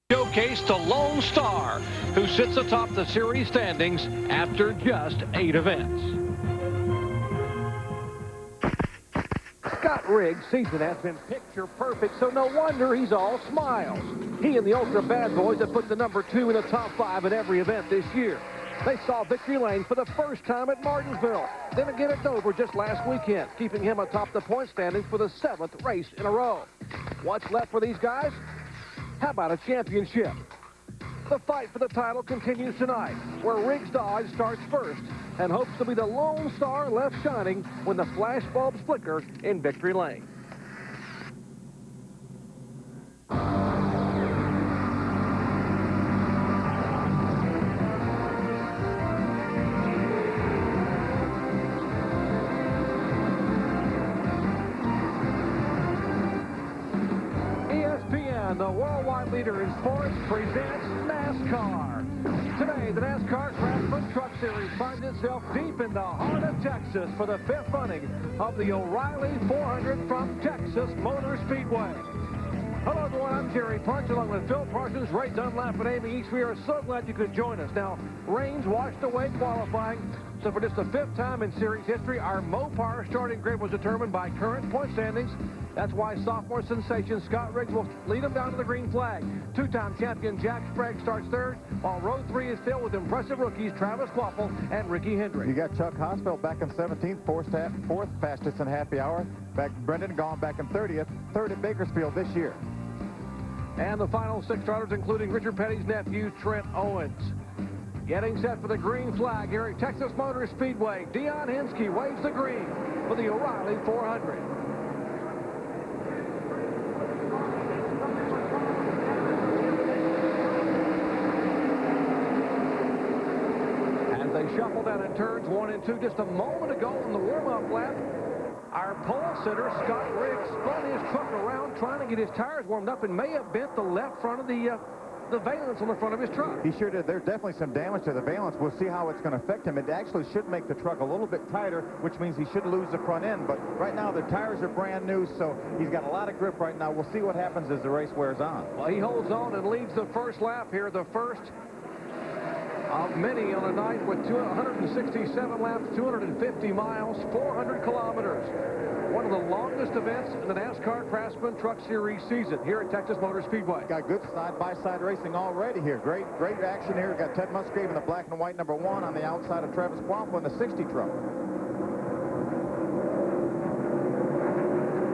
Showcase the Lone Star, who sits atop the series standings after just 8 events. Scott Riggs' season has been picture perfect, so no wonder he's all smiles. He and the Ultra Bad Boys have put the number 2 in the top 5 at every event this year. They saw victory lane for the first time at Martinsville, then again at Dover just last weekend, keeping him atop the point standings for the 7th race in a row. What's left for these guys? How about a championship? The fight for the title continues tonight, where Riggs Dodge starts first and hopes to be the Lone Star left shining when the flash bulbs flicker in victory lane. The worldwide leader in sports presents NASCAR. Today, the NASCAR Craftsman Truck Series finds itself deep in the heart of Texas for the 5th running of the O'Reilly 400 from Texas Motor Speedway. Hello, everyone. I'm Jerry Punch, along with Phil Parsons, Ray Dunlap, and Amy East. We are so glad you could join us. Now, rains washed away qualifying, so for just the 5th time in series history, our Mopar starting grid was determined by current point standings. That's why sophomore sensation Scott Riggs will lead them down to the green flag. 2-time champion Jack Sprague starts third, while row 3 is filled with impressive rookies Travis Quappel and Ricky Hendrick. You got Chuck Hosfeld back in 17th, fourth fastest in happy hour. Brendan Gaughan back in 30th, third at Bakersfield this year. And the final 6 starters, including Richard Petty's nephew, Trent Owens. Getting set for the green flag here at Texas Motor Speedway. Dion Henske waves the green for the O'Reilly 400. As they shuffle down in turns 1 and 2, just a moment ago in the warm-up lap, our pole sitter, Scott Riggs, spun his truck around trying to get his tires warmed up and may have bent the left front of the valance on the front of his truck. He sure did. There's definitely some damage to the valance. We'll see how it's going to affect him. It actually should make the truck a little bit tighter, which means he should lose the front end. But right now, the tires are brand new, so he's got a lot of grip right now. We'll see what happens as the race wears on. Well, he holds on and leads the first lap here, the first of many on a night with 167 laps, 250 miles, 400 kilometers. One of the longest events in the NASCAR Craftsman Truck Series season here at Texas Motor Speedway. Got good side-by-side racing already here. Great action here. Got Ted Musgrave in the black and white number 1 on the outside of Travis Quappel in the 60 truck.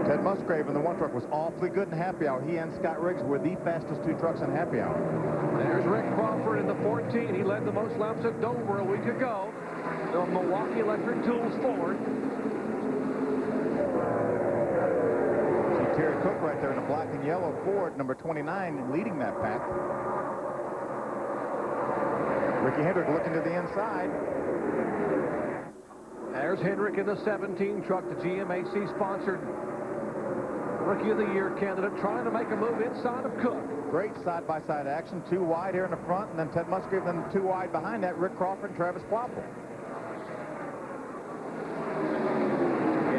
Ted Musgrave in the 1 truck was awfully good in happy hour. He and Scott Riggs were the fastest 2 trucks in happy hour. There's Rick Crawford in the 14. He led the most laps at Dover a week ago. The Milwaukee Electric Tools Ford. Terry Cook right there in a black and yellow Ford, number 29, leading that pack. Ricky Hendrick looking to the inside. There's Hendrick in the 17 truck, the GMAC-sponsored Rookie of the Year candidate, trying to make a move inside of Cook. Great side-by-side action. 2 wide here in the front, and then Ted Musgrave, then 2 wide behind that, Rick Crawford and Travis Quappel.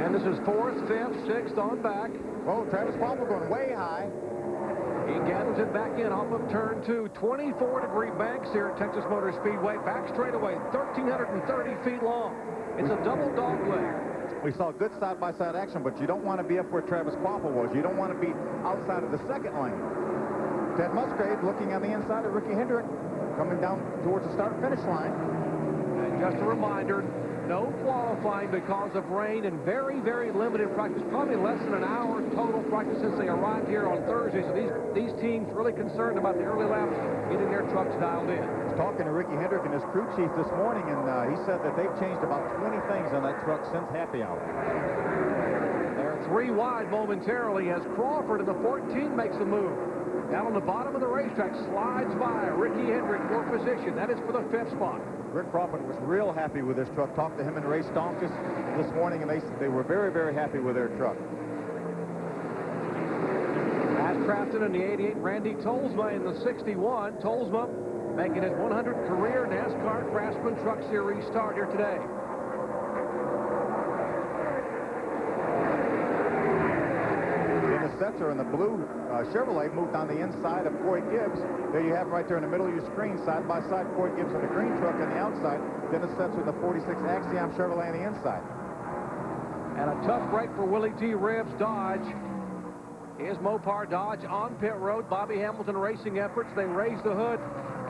And this is 4th, 5th, 6th on back. Oh, Travis Quappel going way high. He gathers it back in off of turn 2. 24-degree banks here at Texas Motor Speedway. Back straightaway, 1,330 feet long. It's a double dog leg. We saw good side-by-side action, but you don't want to be up where Travis Quappel was. You don't want to be outside of the second lane. Ted Musgrave looking on the inside of Ricky Hendrick, coming down towards the start-finish line. And just a reminder, no qualifying because of rain and very, very limited practice. Probably less than an hour total practice since they arrived here on Thursday. So these teams really concerned about the early laps, getting their trucks dialed in. I was talking to Ricky Hendrick and his crew chief this morning, and he said that they've changed about 20 things on that truck since happy hour. They're 3 wide momentarily as Crawford in the 14 makes a move. Down on the bottom of the racetrack, slides by Ricky Hendrick for position. That is for the 5th spot. Rick Crawford was real happy with this truck. Talked to him and Ray Stonkus this morning, and they were very, very happy with their truck. As Crafton in the 88, Randy Tolsma in the 61. Tolsma making his 100th career NASCAR Craftsman Truck Series start here today. Setzer in the blue Chevrolet moved on the inside of Coy Gibbs. There you have right there in the middle of your screen, side by side, Coy Gibbs in the green truck on the outside, Dennis Setzer in the 46 Axiom Chevrolet on the inside. And a tough break for Willie T. Ribbs Dodge. Here's Mopar Dodge on pit road. Bobby Hamilton Racing Efforts. They raise the hood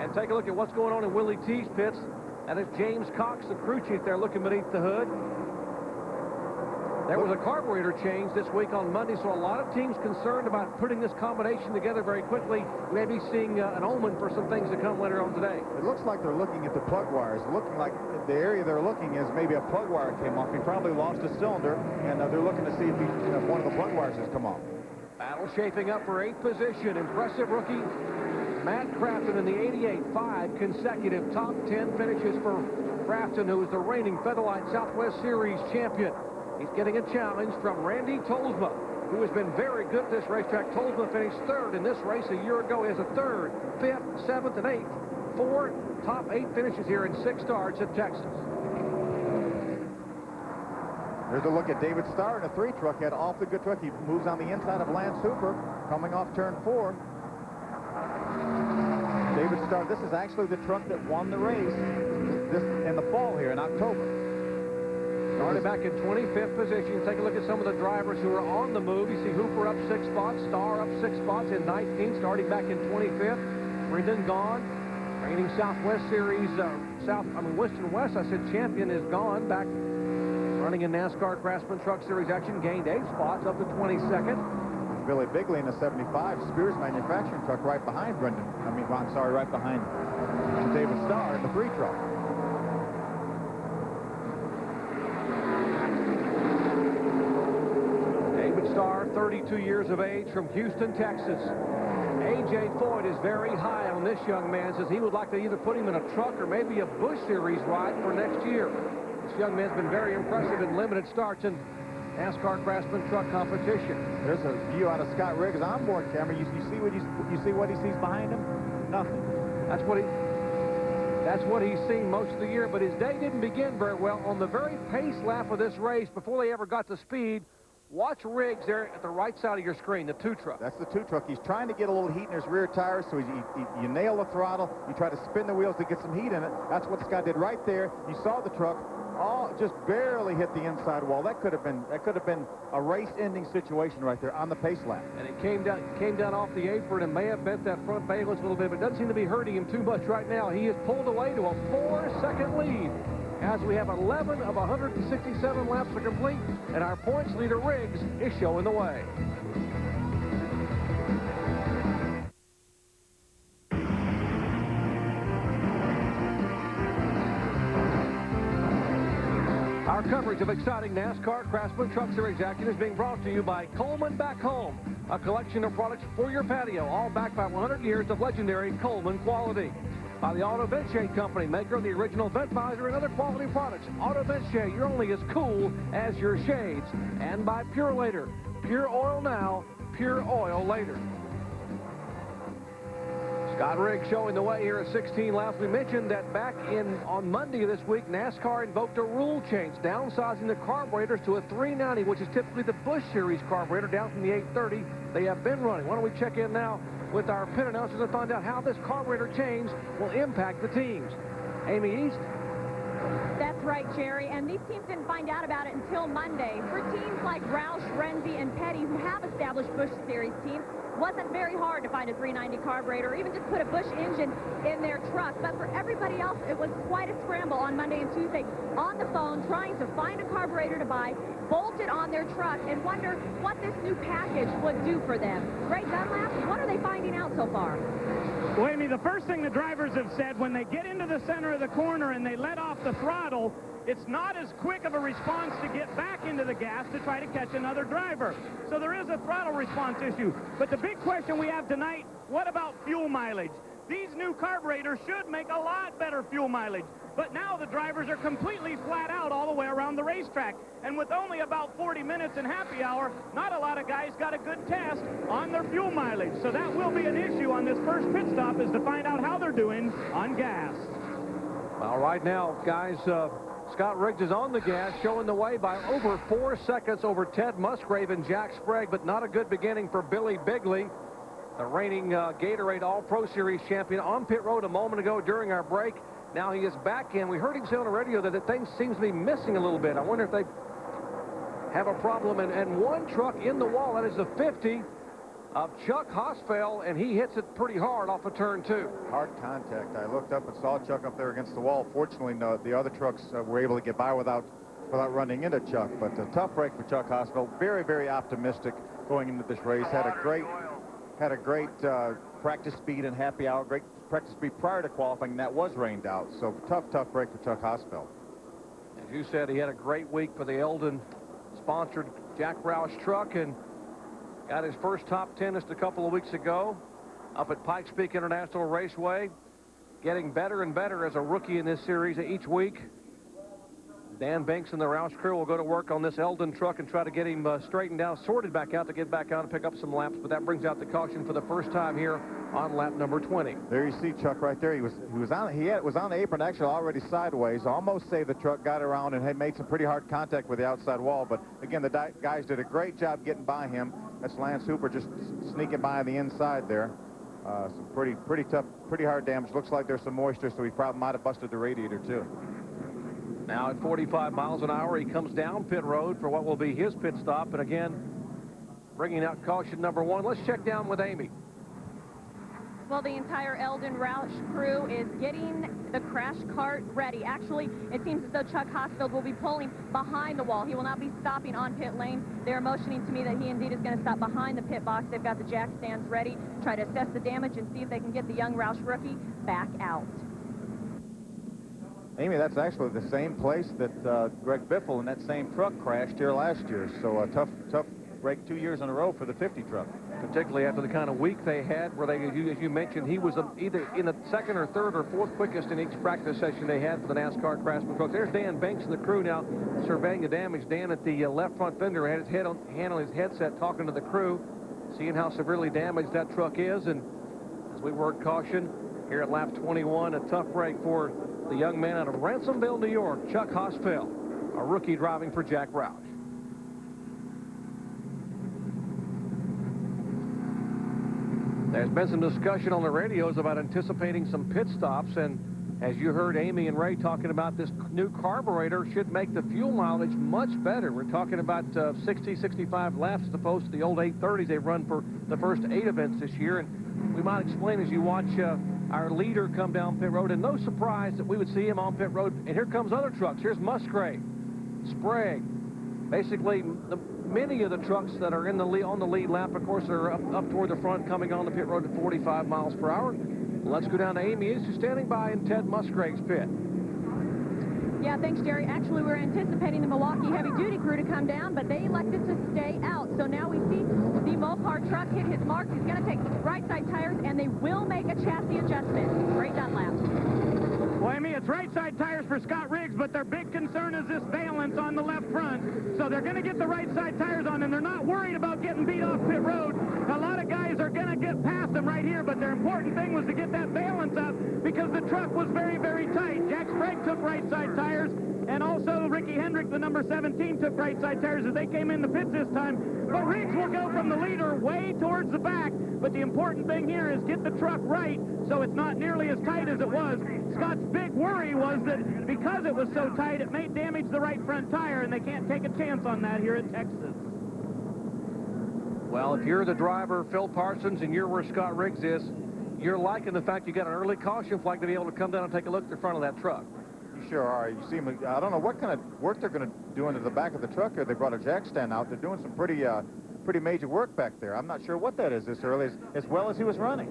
and take a look at what's going on in Willie T's pits. That is James Cox, the crew chief there, looking beneath the hood. There was a carburetor change this week on Monday, so a lot of teams concerned about putting this combination together very quickly. We may be seeing an omen for some things to come later on today. It looks like they're looking at the plug wires. Looking like the area they're looking is maybe a plug wire came off. He probably lost a cylinder, and they're looking to see if one of the plug wires has come off. Battle shaping up for 8th position. Impressive rookie Matt Crafton in the 88. 5 consecutive top 10 finishes for Crafton, who is the reigning Featherlight Southwest Series champion. He's getting a challenge from Randy Tolsma, who has been very good at this racetrack. Tolsma finished 3rd in this race a year ago. He has a 3rd, 5th, 7th, and 8th. 4 top 8 finishes here in 6 starts at Texas. There's a look at David Starr in a 3 truck. He had an awfully good truck. He moves on the inside of Lance Hooper, coming off turn 4. David Starr, this is actually the truck that won the race this in the fall here in October. Started back in 25th position. Take a look at some of the drivers who are on the move. You see Hooper up 6 spots, Starr up 6 spots in 19th, starting back in 25th. Brendan Gaughan, reigning Southwest Series, Western West, I said champion, is gone. Back running in NASCAR Craftsman Truck Series action, gained 8 spots up to 22nd. Billy Bigley in the 75 Spears manufacturing truck right behind Brendan. Right behind David Starr in the 3 truck. Starr, 32 years of age, from Houston, Texas. A.J. Foyt is very high on this young man, says he would like to either put him in a truck or maybe a Busch Series ride for next year. This young man's been very impressive in limited starts in NASCAR Craftsman truck competition. There's a view out of Scott Riggs' onboard camera. You see what he sees behind him? Nothing. That's what he's seen most of the year, but his day didn't begin very well. On the very pace lap of this race, before they ever got to speed, watch Riggs there at the right side of your screen, the 2 truck. That's the 2 truck. He's trying to get a little heat in his rear tires, so you nail the throttle, you try to spin the wheels to get some heat in it. That's what Scott did right there. You saw the truck just barely hit the inside wall. That could have been a race-ending situation right there on the pace lap. And it came down off the apron and may have bent that front valence a little bit, but it doesn't seem to be hurting him too much right now. He is pulled away to a 4-second lead, as we have 11 of 167 laps to complete, and our points leader Riggs is showing the way. Our coverage of exciting NASCAR Craftsman Truck Series action is being brought to you by Coleman Back Home, a collection of products for your patio, all backed by 100 years of legendary Coleman quality. By the Auto Vent Shade Company, maker of the original vent visor and other quality products. Auto Vent Shade, you're only as cool as your shades. And by Pure Later, pure oil now, pure oil later. Scott Riggs showing the way here at 16 laps. We mentioned that back on Monday this week, NASCAR invoked a rule change, downsizing the carburetors to a 390, which is typically the Busch Series carburetor, down from the 830 they have been running. Why don't we check in now with our pit announcers and find out how this carburetor change will impact the teams. Amy East. That's right, Jerry, and these teams didn't find out about it until Monday. For teams like Roush, Renzi, and Petty, who have established Busch Series teams, wasn't very hard to find a 390 carburetor or even just put a Busch engine in their truck. But for everybody else, it was quite a scramble on Monday and Tuesday on the phone trying to find a carburetor to buy, bolt it on their truck, and wonder what this new package would do for them. Greg Dunlap, what are they finding out so far? Well, Amy, the first thing the drivers have said when they get into the center of the corner and they let off the throttle, it's not as quick of a response to get back into the gas to try to catch another driver. So there is a throttle response issue. But the big question we have tonight, what about fuel mileage? These new carburetors should make a lot better fuel mileage. But now the drivers are completely flat out all the way around the racetrack. And with only about 40 minutes in happy hour, not a lot of guys got a good test on their fuel mileage. So that will be an issue on this first pit stop, is to find out how they're doing on gas. Well, right now, guys, Scott Riggs is on the gas, showing the way by over 4 seconds over Ted Musgrave and Jack Sprague, but not a good beginning for Billy Bigley, the reigning Gatorade All-Pro Series champion, on pit road a moment ago during our break. Now he is back in. We heard him say on the radio that the thing seems to be missing a little bit. I wonder if they have a problem. And one truck in the wall, that is the 50 of Chuck Hosfeld, and he hits it pretty hard off of turn 2. Hard contact. I looked up and saw Chuck up there against the wall. Fortunately, no, the other trucks were able to get by without running into Chuck. But a tough break for Chuck Hosfeld. Very, very optimistic going into this race. Had a great practice speed and happy hour. Great practice speed prior to qualifying. That was rained out. So tough break for Chuck Hosfeld. As you said, he had a great week for the Eldon sponsored Jack Roush truck, and got his first top 10 just a couple of weeks ago up at Pikes Peak International Raceway. Getting better and better as a rookie in this series each week. Dan Banks and the Roush crew will go to work on this Eldon truck and try to get him straightened out, sorted back out to get back out and pick up some laps. But that brings out the caution for the first time here on lap number 20. There you see Chuck right there. He was on the apron, actually already sideways. Almost saved the truck, got around, and had made some pretty hard contact with the outside wall. But again, the guys did a great job getting by him. That's Lance Hooper just sneaking by on the inside there. Some pretty tough, pretty hard damage. Looks like there's some moisture, so he probably might have busted the radiator too. Now at 45 miles an hour, he comes down pit road for what will be his pit stop. And again, bringing out caution number 1. Let's check down with Amy. Well, the entire Eldon Roush crew is getting the crash cart ready. Actually, it seems as though Chuck Hosfeld will be pulling behind the wall. He will not be stopping on pit lane. They're motioning to me that he indeed is going to stop behind the pit box. They've got the jack stands ready, try to assess the damage and see if they can get the young Roush rookie back out. Amy, that's actually the same place that Greg Biffle in that same truck crashed here last year. So a tough break 2 years in a row for the 50 truck. Particularly after the kind of week they had, where they, as you mentioned, he was either in the second or third or fourth quickest in each practice session they had for the NASCAR Craftsman truck. There's Dan Banks and the crew now surveying the damage. Dan at the left front fender had his hand on his headset talking to the crew, seeing how severely damaged that truck is. And as we work caution here at lap 21, a tough break for the young man out of Ransomville, New York, Chuck Hosfeld, a rookie driving for Jack Roush. There's been some discussion on the radios about anticipating some pit stops, and as you heard Amy and Ray talking about, this new carburetor should make the fuel mileage much better. We're talking about 60, 65 laps as opposed to the old 830s they've run for the first 8 events this year. And we might explain as you watch our leader come down pit road, and no surprise that we would see him on pit road. And here comes other trucks. Here's Musgrave, Sprague. Basically, many of the trucks that are in the lead, on the lead lap, of course, are up toward the front, coming on the pit road at 45 miles per hour. Let's go down to Amy, who's standing by in Ted Musgrave's pit. Yeah, thanks, Jerry. Actually, we're anticipating the Milwaukee heavy-duty crew to come down, but they elected to stay out. So now we see the Mopar truck hit his mark. He's going to take right-side tires, and they will make a chassis adjustment. Great Dunlap. Well, Amy, it's right-side tires for Scott Riggs, but their big concern is this valance on the left front. So they're going to get the right-side tires on, and they're not worried about getting beat off pit road. A lot of guys are going to get past them right here, but their important thing was to get that valance up because the truck was very, very tight. Jack Sprague took right-side tires, and also Ricky Hendrick, the number 17, took right-side tires as they came in the pits this time. But Riggs will go from the leader way towards the back, but the important thing here is get the truck right so it's not nearly as tight as it was. Scott's big worry was that because it was so tight, it may damage the right front tire, and they can't take a chance on that here in Texas. Well, if you're the driver, Phil Parsons, and you're where Scott Riggs is, you're liking the fact you got an early caution flag to be able to come down and take a look at the front of that truck. You sure are. You see them, I don't know what kind of work they're going to do into the back of the truck here. They brought a jack stand out. They're doing some pretty major work back there. I'm not sure what that is this early, as well as he was running.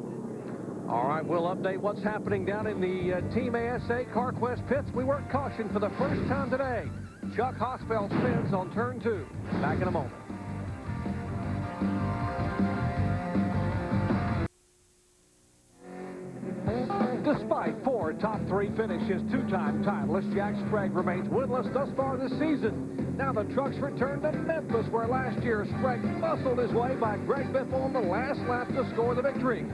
All right, we'll update what's happening down in the Team ASA CarQuest pits. We work caution for the first time today. Chuck Hosfeld spins on turn 2. Back in a moment. Despite 4 top 3 finishes, 2-time titleist Jack Sprague remains winless thus far this season. Now the trucks return to Memphis, where last year Sprague muscled his way by Greg Biffle on the last lap to score the victory.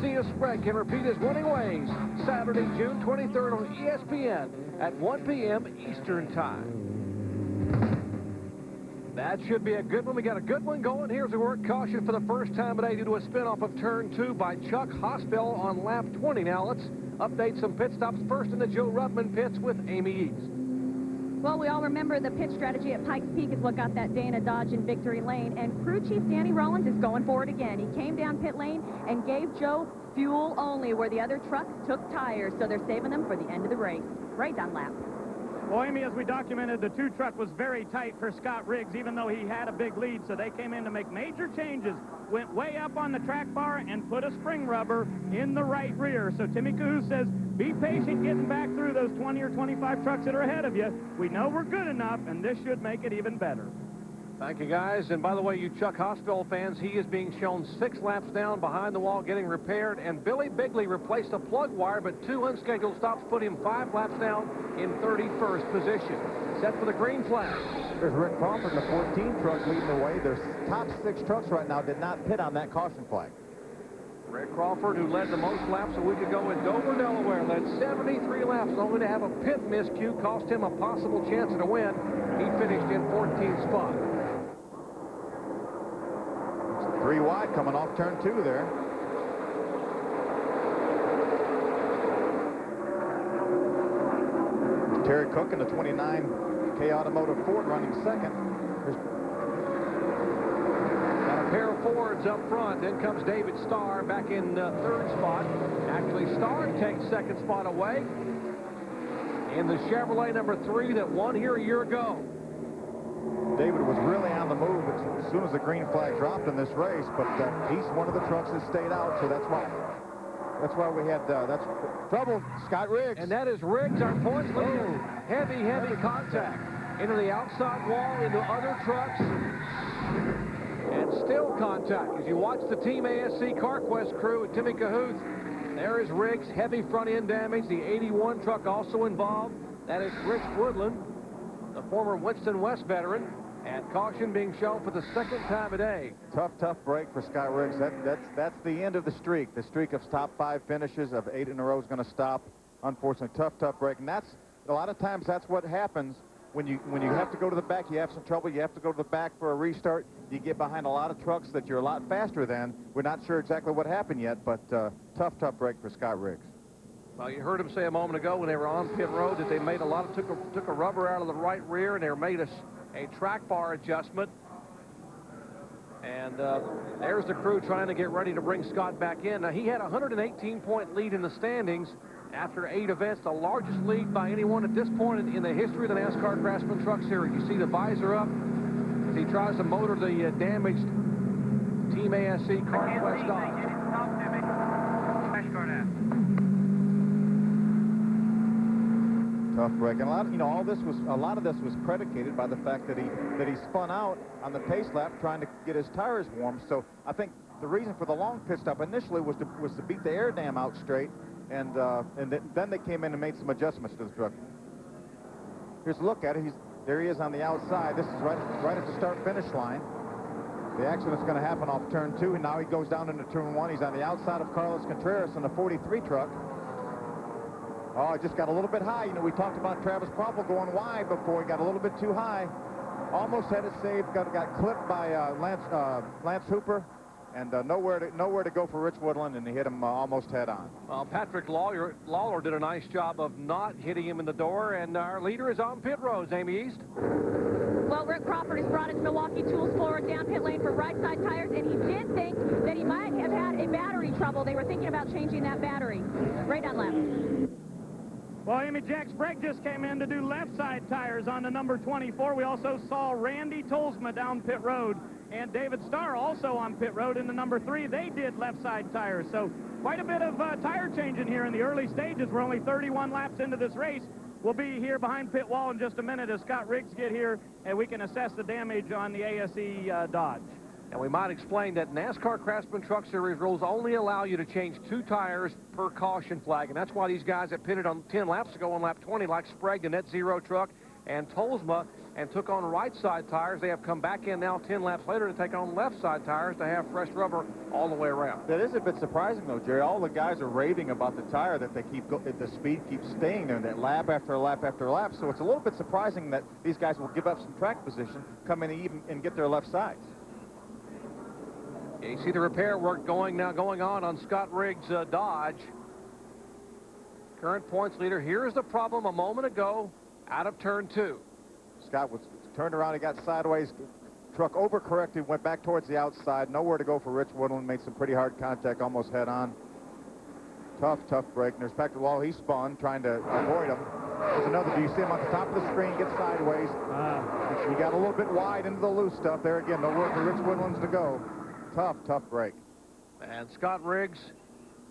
See if Sprague can repeat his winning ways Saturday, June 23rd on ESPN at 1 p.m. Eastern Time. That should be a good one. We got a good one going. Here's a work caution for the first time today due to a spin-off of turn 2 by Chuck Hospel on lap 20. Now let's update some pit stops. First in the Joe Ruttman pits with Amy East. Well, we all remember the pit strategy at Pikes Peak is what got that Dana Dodge in victory lane, and crew chief Danny Rollins is going for it again. He came down pit lane and gave Joe fuel only where the other trucks took tires, so they're saving them for the end of the race. Right down lap. Well, Amy, as we documented, the 2 truck was very tight for Scott Riggs, even though he had a big lead, so they came in to make major changes, went way up on the track bar and put a spring rubber in the right rear. So Timmy Cahoon says, be patient getting back through those 20 or 25 trucks that are ahead of you. We know we're good enough, and this should make it even better. Thank you, guys. And by the way, you Chuck Hospital fans, he is being shown 6 laps down behind the wall getting repaired. And Billy Bigley replaced a plug wire, but 2 unscheduled stops put him 5 laps down in 31st position. Set for the green flag. There's Rick Crawford in the 14 truck leading the way. Their top 6 trucks right now did not pit on that caution flag. Rick Crawford, who led the most laps a week ago in Dover, Delaware, led 73 laps, only to have a pit miscue cost him a possible chance at a win. He finished in 14th spot. 3 wide coming off turn 2 there. Terry Cook in the 29K Automotive Ford running second. Got a pair of Fords up front. Then comes David Starr back in 3rd spot. Actually, Starr takes 2nd spot away in the Chevrolet number 3 that won here a year ago. David was really on the move as soon as the green flag dropped in this race, but he's one of the trucks that stayed out, so that's why we had that's trouble. Scott Riggs. And that is Riggs, our points leader. Heavy contact into the outside wall, into other trucks, and still contact. As you watch the Team ASC CarQuest crew with Timmy Cahoon, there is Riggs, heavy front end damage. The 81 truck also involved. That is Rich Woodland, the former Winston West veteran. And caution being shown for the 2nd time today. Tough break for Scott Riggs. That's the end of the streak. The streak of top 5 finishes of 8 in a row is going to stop. Unfortunately, tough break. And that's a lot of times that's what happens when you have to go to the back. You have some trouble. You have to go to the back for a restart. You get behind a lot of trucks that you're a lot faster than. We're not sure exactly what happened yet, but tough break for Scott Riggs. Well, you heard him say a moment ago when they were on pit road that they made took a rubber out of the right rear, and they made a track bar adjustment. And there's the crew trying to get ready to bring Scott back in. Now, he had a 118-point lead in the standings after 8 events, the largest lead by anyone at this point in the history of the NASCAR Craftsman Truck Series. You see the visor up as he tries to motor the damaged Team ASC CarQuest Dodge. Tough break, and a lot of this was predicated by the fact that he spun out on the pace lap trying to get his tires warm. So I think the reason for the long pit stop initially was to beat the air dam out straight, and then they came in and made some adjustments to the truck. Here's a look at it. There he is on the outside. This is right at the start-finish line. The accident's going to happen off turn 2, and now he goes down into turn 1. He's on the outside of Carlos Contreras in the 43 truck. Oh, it just got a little bit high. You know, we talked about Travis Popple going wide before. He got a little bit too high. Almost had it saved. Got clipped by Lance Hooper, and nowhere to go for Rich Woodland, and he hit him almost head on. Well, Patrick Lawler did a nice job of not hitting him in the door, and our leader is on pit roads, Amy East. Well, Rick Crawford has brought his Milwaukee Tools Florida down pit lane for right side tires, and he did think that he might have had a battery trouble. They were thinking about changing that battery. Right on left. Well, Amy, Jack Sprague just came in to do left side tires on the number 24. We also saw Randy Tolsma down pit road, and David Starr also on pit road in the number 3. They did left side tires. So quite a bit of tire changing here in the early stages. We're only 31 laps into this race. We'll be here behind pit wall in just a minute as Scott Riggs get here, and we can assess the damage on the ASE Dodge. And we might explain that NASCAR Craftsman Truck Series rules only allow you to change 2 tires per caution flag. And that's why these guys that pitted on 10 laps ago on lap 20, like Sprague, the net zero truck, and Tolsma, and took on right side tires. They have come back in now 10 laps later to take on left side tires to have fresh rubber all the way around. That is a bit surprising, though, Jerry. All the guys are raving about the tire, that they the speed keeps staying there, that lap after lap after lap. So it's a little bit surprising that these guys will give up some track position, come in and get their left sides. You see the repair work going on Scott Riggs' Dodge. Current points leader. Here's the problem a moment ago out of turn 2. Scott was turned around, he got sideways, truck overcorrected, went back towards the outside, nowhere to go for Rich Woodland, made some pretty hard contact, almost head on. Tough break. And there's Patrick Law, he spun, trying to avoid him. There's another, do you see him on the top of the screen, get sideways. He got a little bit wide into the loose stuff there. Again, nowhere for Rich Woodlands to go. Tough break. And Scott Riggs,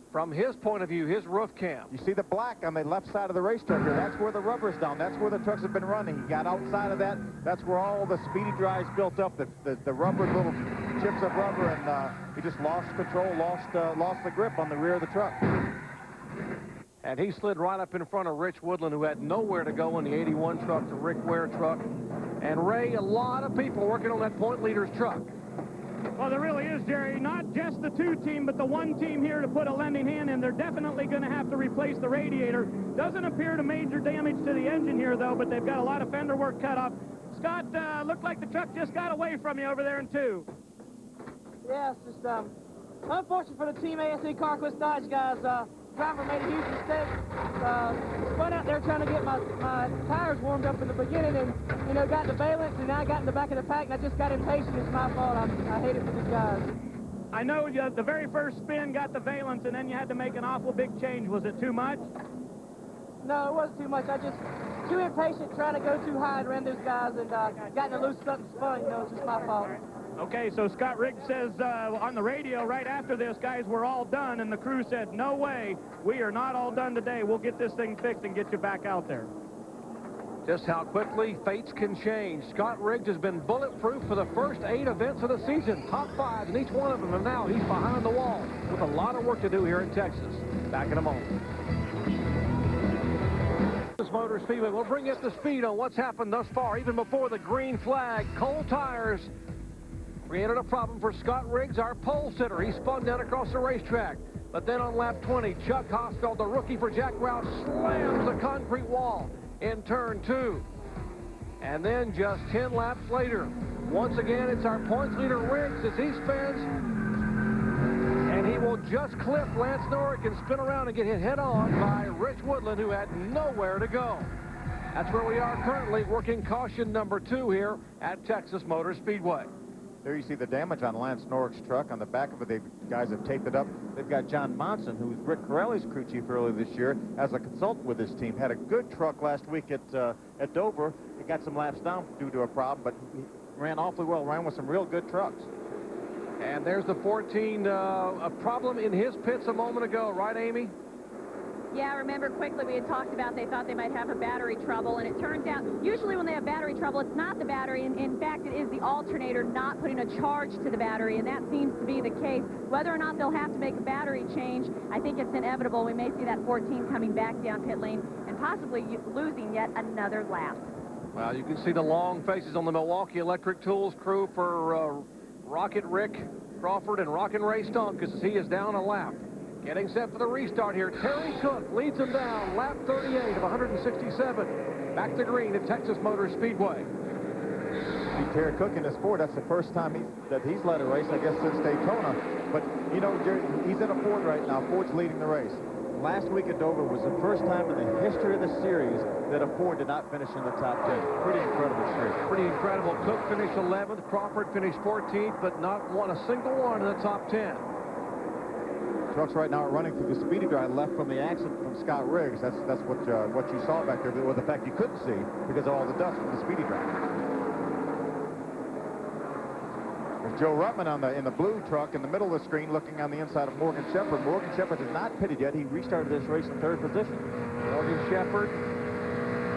from his point of view, his roof cam. You see the black on the left side of the racetrack here. That's where the rubber's down. That's where the trucks have been running. He got outside of that. That's where all the speedy dries built up, the rubber, little chips of rubber, and he just lost control, lost the grip on the rear of the truck. And he slid right up in front of Rich Woodland, who had nowhere to go in the 81 truck, the Rick Ware truck. And Ray, a lot of people working on that point leader's truck. Well, there really is, Jerry. Not just the 2 team, but the 1 team here to put a lending hand in. They're definitely going to have to replace the radiator. Doesn't appear to major damage to the engine here, though, but they've got a lot of fender work cut off. Scott, looked like the truck just got away from you over there in 2. Yeah, it's just unfortunate for the Team ASE Carquest Dodge guys. Driver made a huge mistake. Spun out there trying to get my tires warmed up in the beginning, and got the valence, and now I got in the back of the pack, and I just got impatient. It's my fault. I hate it for these guys. I know the very first spin got the valence, and then you had to make an awful big change. Was it too much? No, it wasn't too much. I just too impatient trying to go too high and ran those guys, and got in a loose something spun. It's just my fault. Okay, so Scott Riggs says on the radio right after this, guys, we're all done, and the crew said, no way, we are not all done today. We'll get this thing fixed and get you back out there. Just how quickly fates can change. Scott Riggs has been bulletproof for the first 8 events of the season. Top 5 in each one of them, and now he's behind the wall with a lot of work to do here in Texas. Back in a moment. Texas Motor Speedway will bring you up to speed on what's happened thus far, even before the green flag. Cold tires created a problem for Scott Riggs, our pole sitter. He spun down across the racetrack. But then on lap 20, Chuck Hosfeld, the rookie for Jack Roush, slams the concrete wall in turn 2. And then just 10 laps later, once again, it's our points leader Riggs as he spins. And he will just clip Lance Norrick and spin around and get hit head-on by Rich Woodland, who had nowhere to go. That's where we are currently, working caution number 2 here at Texas Motor Speedway. There you see the damage on Lance Norrick's truck. On the back of it, the guys have taped it up. They've got John Monson, who's Rick Corelli's crew chief earlier this year, as a consultant with this team. Had a good truck last week at Dover. He got some laps down due to a problem, but he ran awfully well, ran with some real good trucks. And there's the 14, a problem in his pits a moment ago, right, Amy? Yeah, I remember quickly we had talked about they thought they might have a battery trouble, and it turns out usually when they have battery trouble, it's not the battery. In fact, it is the alternator not putting a charge to the battery, and that seems to be the case. Whether or not they'll have to make a battery change, I think it's inevitable. We may see that 14 coming back down pit lane and possibly losing yet another lap. Well, you can see the long faces on the Milwaukee Electric Tools crew for Rocket Rick Crawford and Rockin' Ray Stunk, as he is down a lap. Getting set for the restart here. Terry Cook leads him down, lap 38 of 167. Back to green at Texas Motor Speedway. See Terry Cook in his Ford. That's the first time that he's led a race, I guess, since Daytona. But, Jerry, he's in a Ford right now. Ford's leading the race. Last week at Dover was the first time in the history of the series that a Ford did not finish in the top 10. Pretty incredible streak. Pretty incredible. Cook finished 11th. Crawford finished 14th, but not won a single one in the top 10. Trucks right now are running through the speedy dry left from the accident from Scott Riggs. That's what you saw back there, with the fact you couldn't see because of all the dust from the speedy dry. There's Joe Ruttman in the blue truck in the middle of the screen looking on the inside of Morgan Shepherd. Morgan Shepherd is not pitted yet. He restarted this race in 3rd position. Morgan Shepherd,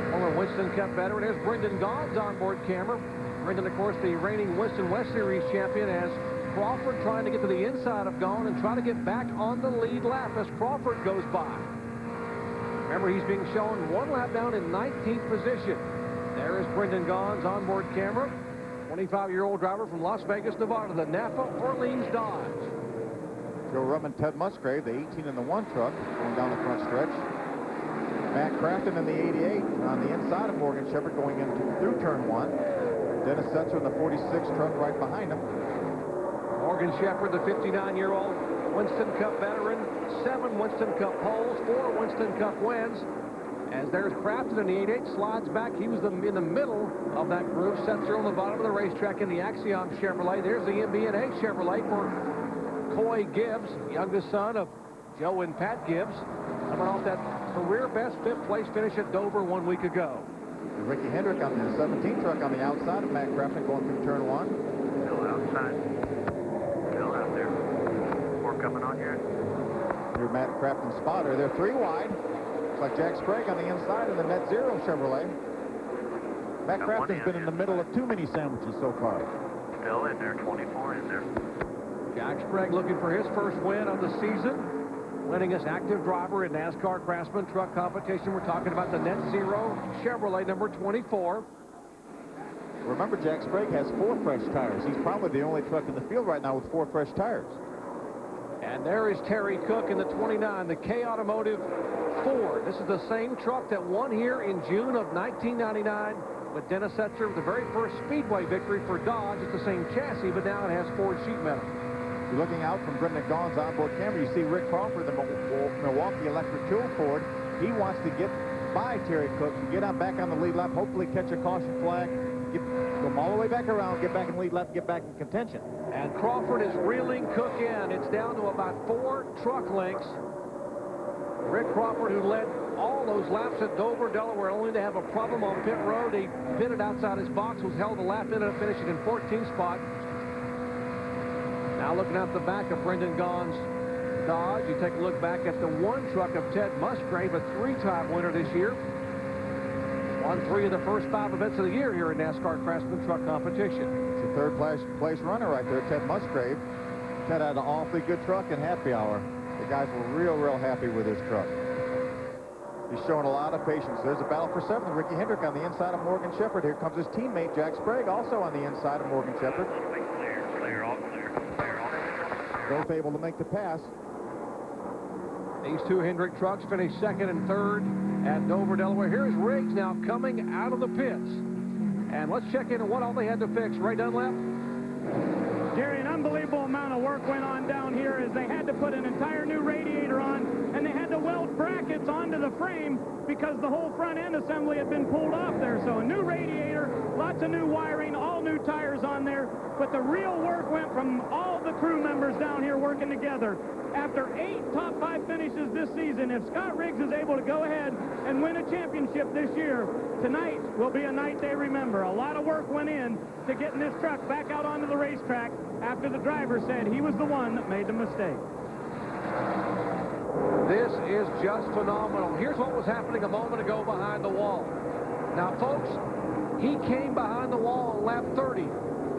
former Winston Cup veteran. There's Brendan Gaughan's onboard camera. Brendan, of course, the reigning Winston West Series champion, as Crawford trying to get to the inside of Gaughan and try to get back on the lead lap as Crawford goes by. Remember, he's being shown 1 lap down in 19th position. There is Brendan Gaughan's onboard camera. 25-year-old driver from Las Vegas, Nevada, the Napa Orleans Dodge. Joe Rumm and Ted Musgrave, the 18 in the 1 truck, going down the front stretch. Matt Crafton in the 88 on the inside of Morgan Shepherd going through turn 1. Dennis Setzer in the 46 truck right behind him. Morgan Shepherd, the 59-year-old Winston Cup veteran, 7 Winston Cup poles, 4 Winston Cup wins. As there's Crafton in the 88, slides back. He was in the middle of that group. Setzer on the bottom of the racetrack in the Axiom Chevrolet. There's the MB&A Chevrolet for Coy Gibbs, youngest son of Joe and Pat Gibbs, coming off that career best 5th place finish at Dover 1 week ago. Ricky Hendrick on the 17 truck on the outside of Matt Crafton going through turn 1. Still outside. Still out there. 4 coming on here. Here's Matt Crafton's spotter. They're 3 wide. Looks like Jack Sprague on the inside of the Net Zero Chevrolet. Matt Crafton's been in the middle of too many sandwiches so far. Still in there. 24 in there. Jack Sprague looking for his first win of the season, winning as active driver in NASCAR Craftsman truck competition. We're talking about the Net Zero Chevrolet number 24. Remember, Jack Sprague has 4 fresh tires. He's probably the only truck in the field right now with 4 fresh tires. And there is Terry Cook in the 29, the K Automotive Ford. This is the same truck that won here in June of 1999 with Dennis Setzer, the very first Speedway victory for Dodge. It's the same chassis, but now it has Ford sheet metal. You're looking out from Brendan Gaughan's onboard camera. You see Rick Crawford, the Milwaukee Electric Tool Ford. He wants to get by Terry Cook and get out back on the lead lap, hopefully catch a caution flag, come all the way back around, get back in the lead lap, and get back in contention. And Crawford is reeling Cook in. It's down to about 4 truck lengths. Rick Crawford, who led all those laps at Dover, Delaware, only to have a problem on pit road. He pitted outside his box, was held a lap, ended up finishing in 14th spot. Now looking at the back of Brendan Gaughan's Dodge, you take a look back at the 1 truck of Ted Musgrave, a 3-time winner this year. Won 3 of the first 5 events of the year here in NASCAR Craftsman truck competition. It's a 3rd place runner right there, Ted Musgrave. Ted had an awfully good truck in happy hour. The guys were real happy with his truck. He's showing a lot of patience. There's a battle for 7th. Ricky Hendrick on the inside of Morgan Shepherd. Here comes his teammate, Jack Sprague, also on the inside of Morgan Shepherd. Clear, all clear. Clear, all clear. Both able to make the pass. These 2 Hendrick trucks finished 2nd and 3rd at Dover, Delaware. Here's Riggs now coming out of the pits. And let's check in on what all they had to fix. Ray Dunlap? Jerry, an unbelievable amount of work went on down here as they had to put an entire new radiator on, and they had to weld brackets onto the frame because the whole front end assembly had been pulled off there. So a new radiator, lots of new wiring, all new tires on there. But the real work went from all the crew members down here working together. After 8 top 5 finishes this season, if Scott Riggs is able to go ahead and win a championship this year, tonight will be a night they remember. A lot of work went in to getting this truck back out onto the racetrack after the driver said he was the one that made the mistake. This is just phenomenal. Here's what was happening a moment ago behind the wall. Now, folks, he came behind the wall on lap 30.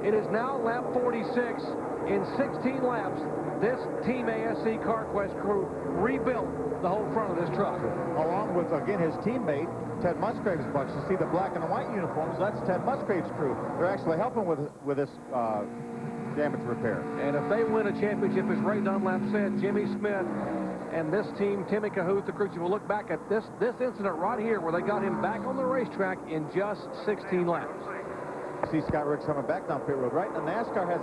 It is now lap 46. In 16 laps, this Team ASC CarQuest crew rebuilt the whole front of this truck. Along with, again, his teammate, Ted Musgrave's bunch. You see the black and the white uniforms. That's Ted Musgrave's crew. They're actually helping with this damage repair. And if they win a championship, as Ray Dunlap said, Jimmy Smith and this team, Timmy Cahoot, the crew chief, will look back at this incident right here where they got him back on the racetrack in just 16 laps. See Scott Riggs coming back down pit road. Right now, NASCAR has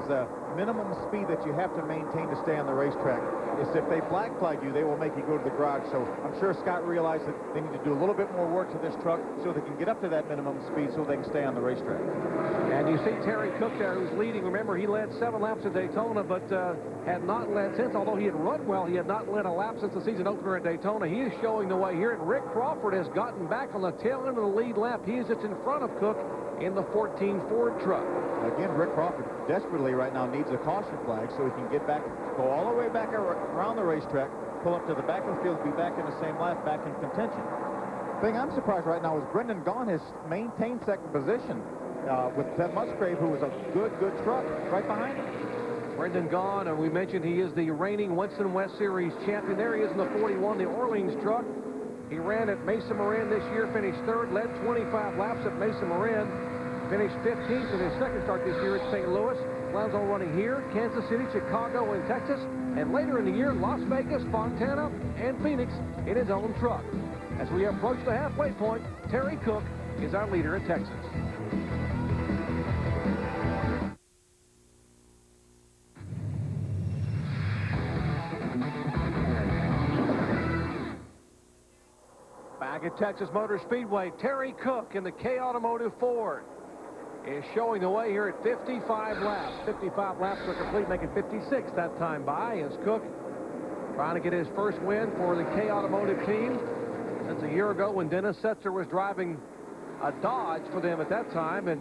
a minimum speed that you have to maintain to stay on the racetrack. It's if they black flag you, they will make you go to the garage. So I'm sure Scott realized that they need to do a little bit more work to this truck so they can get up to that minimum speed so they can stay on the racetrack. And you see Terry Cook there, who's leading. Remember, he led 7 laps at Daytona, but had not led since. Although he had run well, he had not led a lap since the season opener at Daytona. He is showing the way here, and Rick Crawford has gotten back on the tail end of the lead lap. He is just in front of Cook in the 14 Ford truck. Again, Rick Crawford desperately right now needs a caution flag so he can get back, go all the way back around the racetrack, pull up to the back of the field, be back in the same lap, back in contention. The thing I'm surprised right now is Brendan Gaughan has maintained 2nd position with Ted Musgrave, who was a good truck right behind him. Brendan Gaughan, and we mentioned he is the reigning Winston West Series champion. There he is in the 41, the Orleans truck. He ran at Mesa Marin this year, finished third, led 25 laps at Mesa Marin, finished 15th in his second start this year at St. Louis. Plans on running here, Kansas City, Chicago, and Texas, and later in the year, Las Vegas, Fontana, and Phoenix in his own truck. As we approach the halfway point, Terry Cook is our leader in Texas. Back at Texas Motor Speedway, Terry Cook in the K Automotive Ford is showing the way here at 55 laps. 55 laps are complete, making 56 that time by, as Cook trying to get his first win for the K Automotive team since a year ago when Dennis Setzer was driving a Dodge for them at that time and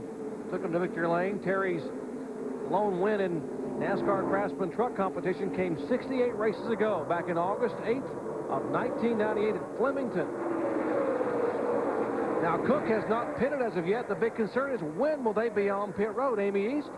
took him to victory lane. Terry's lone win in NASCAR Craftsman truck competition came 68 races ago, back in August 8th of 1998 at Flemington. Now, Cook has not pitted as of yet. The big concern is when will they be on pit road, Amy East?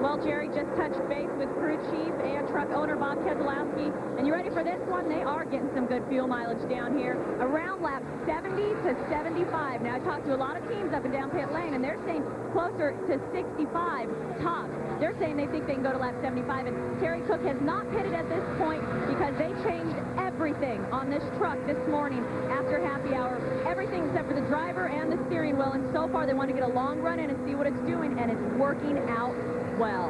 Well, Jerry just touched base with crew chief and truck owner Bob Keselowski. And you ready for this one? They are getting some good fuel mileage down here. Around lap 70 to 75. Now, I talked to a lot of teams up and down pit lane, and they're saying closer to 65 tops. They're saying they think they can go to lap 75. And Terry Cook has not pitted at this point because they changed everything on this truck this morning after happy hour. Everything except for the driver and the steering wheel. And so far, they want to get a long run in and see what it's doing, and it's working out well.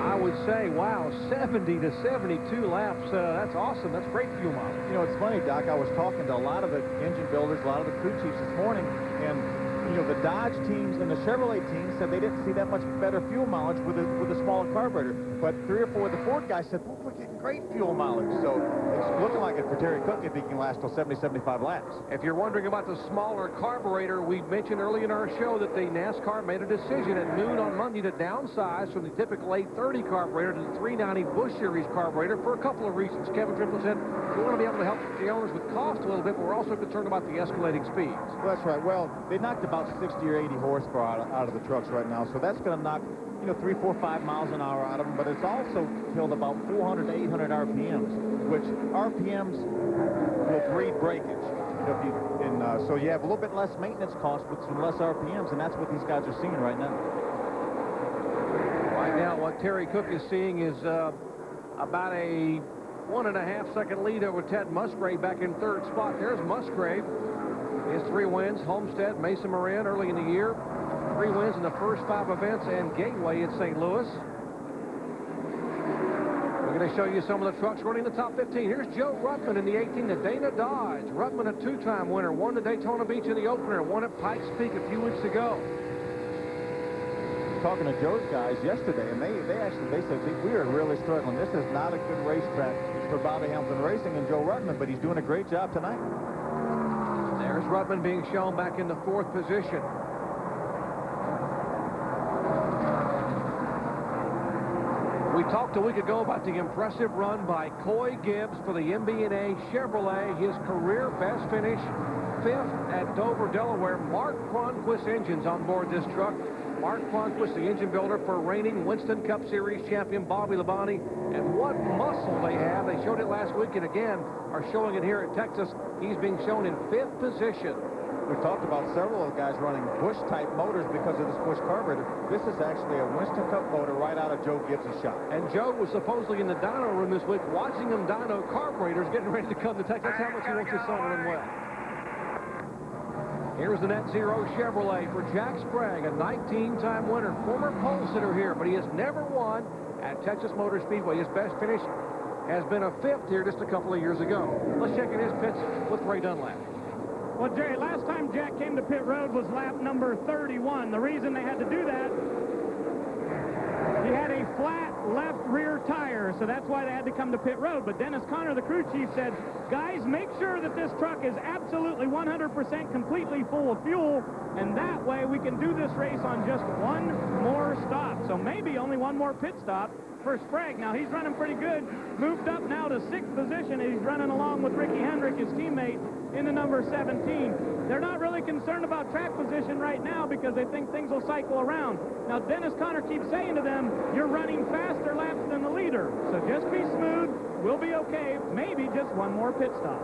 I would say, wow, 70 to 72 laps. That's awesome. That's great fuel mileage. You know, it's funny, Doc. I was talking to a lot of the engine builders, a lot of the crew chiefs this morning, and you know, the Dodge teams and the Chevrolet teams said they didn't see that much better fuel mileage with a smaller carburetor. But 3 or 4 of the Ford guys said, well, we're getting great fuel mileage. So it's looking like it for Terry Cook if he can last till 70, 75 laps. If you're wondering about the smaller carburetor, we mentioned early in our show that the NASCAR made a decision at noon on Monday to downsize from the typical 830 carburetor to the 390 Busch Series carburetor for a couple of reasons. Kevin Trimble said, we want to be able to help the owners with cost a little bit, but we're also concerned about the escalating speeds. Well, that's right. Well, they knocked about 60 or 80 horsepower out of the trucks right now, so that's going to knock, you know, 3, 4, 5 miles an hour out of them, but it's also killed about 400 to 800 RPMs, which RPMs will breed breakage. You know, so you have a little bit less maintenance cost with some less RPMs, and that's what these guys are seeing right now. Right now, what Terry Cook is seeing is about a 1.5 second lead over Ted Musgrave back in third spot. There's Musgrave. His 3 wins, Homestead, Mesa Marin early in the year. 3 wins in the first 5 events and Gateway at St. Louis. We're going to show you some of the trucks running the top 15. Here's Joe Ruttman in the 18, the Dana Dodge. Ruttman, a 2-time winner, won the Daytona Beach in the opener, won at Pikes Peak a few weeks ago. Talking to Joe's guys yesterday, and they said we are really struggling. This is not a good racetrack for Bobby Hamilton Racing and Joe Ruttman, but he's doing a great job tonight. There's Ruttman being shown back in the 4th position. We talked a week ago about the impressive run by Coy Gibbs for the MB&A Chevrolet. His career best finish, 5th at Dover, Delaware. Mark Cronquist engines on board this truck. Mark Cronquist, the engine builder for reigning Winston Cup Series champion Bobby Labonte. And what muscle they have. They showed it last week and again are showing it here at Texas. He's being shown in 5th position. We've talked about several of the guys running Busch-type motors because of this Busch carburetor. This is actually a Winston Cup motor right out of Joe Gibbs' shop. And Joe was supposedly in the dyno room this week watching them dyno carburetors getting ready to come to Texas. That's how much he wants his son to run well. Here's the Net Zero Chevrolet for Jack Sprague, a 19-time winner, former pole sitter here, but he has never won at Texas Motor Speedway. His best finish has been a 5th here just a couple of years ago. Let's check in his pits with Ray Dunlap. Well, Jerry, last time Jack came to pit road was lap number 31. The reason they had to do that, he had a flat left rear tire, so that's why they had to come to pit road. But Dennis Conner, the crew chief, said, guys, make sure that this truck is absolutely 100% completely full of fuel, and that way we can do this race on just one more stop. So maybe only one more pit stop for Sprague. Now, he's running pretty good. Moved up now to 6th position, and he's running along with Ricky Hendrick, his teammate, in the number 17. They're not really concerned about track position right now because they think things will cycle around. Now, Dennis Conner keeps saying to them, you're running faster laps than the leader, so just be smooth. We'll be okay. Maybe just one more pit stop.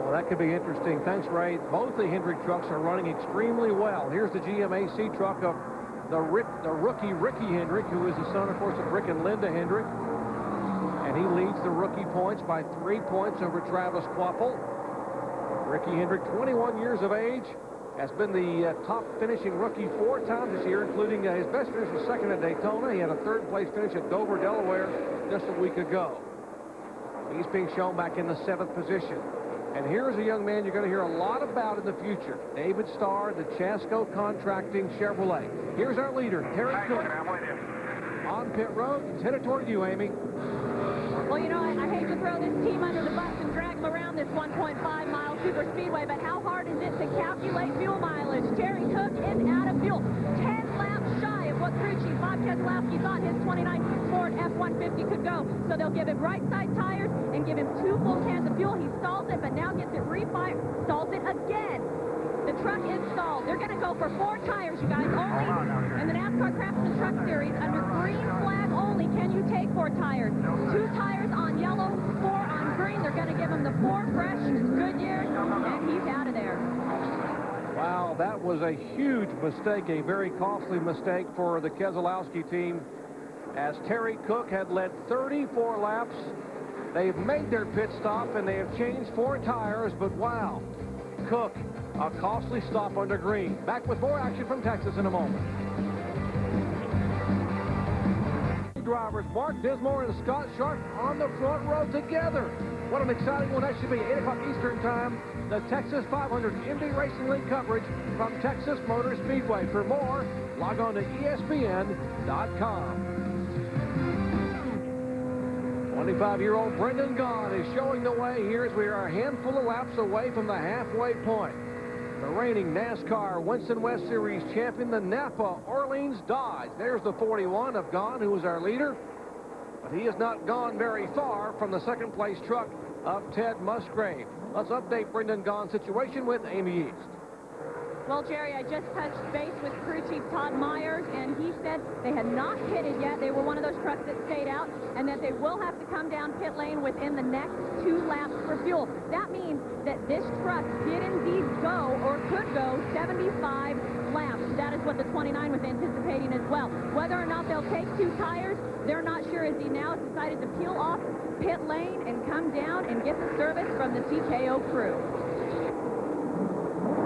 Well, that could be interesting. Thanks, Ray. Both the Hendrick trucks are running extremely well. Here's the GMAC truck of the rookie Ricky Hendrick, who is the son, of course, of Rick and Linda Hendrick. And he leads the rookie points by 3 points over Travis Quapple. Ricky Hendrick, 21 years of age, has been the top finishing rookie 4 times this year, including his best finish was second at Daytona. He had a third-place finish at Dover, Delaware, just a week ago. He's being shown back in the 7th position. And here's a young man you're going to hear a lot about in the future. David Starr, the Chasco Contracting Chevrolet. Here's our leader, Terry Cook. On pit road. Let's head it toward you, Amy. Well, you know, I hate to throw this team under the bus and drag them around this 1.5-mile super speedway, but how hard is it to calculate fuel mileage? Terry Cook is out of fuel. 10 laps shy of what crew chief Bob Keselowski thought his 29 Ford F-150 could go. So they'll give him right-side tires and give him 2 full cans of fuel. He stalls it, but now gets it refired, stalls it again. The truck is stalled. They're going to go for 4 tires, you guys, only in the NASCAR Craftsman Truck Series. Under green flag only can you take 4 tires. 2 tires on yellow, 4 on green. They're going to give him the 4 fresh Goodyear, and he's out of there. Wow, that was a huge mistake, a very costly mistake for the Keselowski team, as Terry Cook had led 34 laps. They've made their pit stop, and they have changed 4 tires, but wow, Cook, a costly stop under green. Back with more action from Texas in a moment. Drivers Mark Dismore and Scott Sharp on the front row together. What an exciting one that should be. 8 o'clock Eastern time, the Texas 500 Indy Racing League coverage from Texas Motor Speedway. For more, log on to ESPN.com. 25-year-old Brendan Gaughan is showing the way here as we are a handful of laps away from the halfway point. The reigning NASCAR Winston West Series champion, the Napa Orleans Dodge. There's the 41 of Gaughan, who is our leader. But he has not gone very far from the second-place truck of Ted Musgrave. Let's update Brendan Gaughan's situation with Amy East. Well, Jerry, I just touched base with crew chief Todd Myers, and he said they had not pitted yet. They were one of those trucks that stayed out, and that they will have to come down pit lane within the next 2 laps for fuel. That means that this truck did indeed go, or could go, 75 laps. That is what the 29 was anticipating as well. Whether or not they'll take 2 tires, they're not sure, as he now has decided to peel off pit lane and come down and get the service from the TKO crew.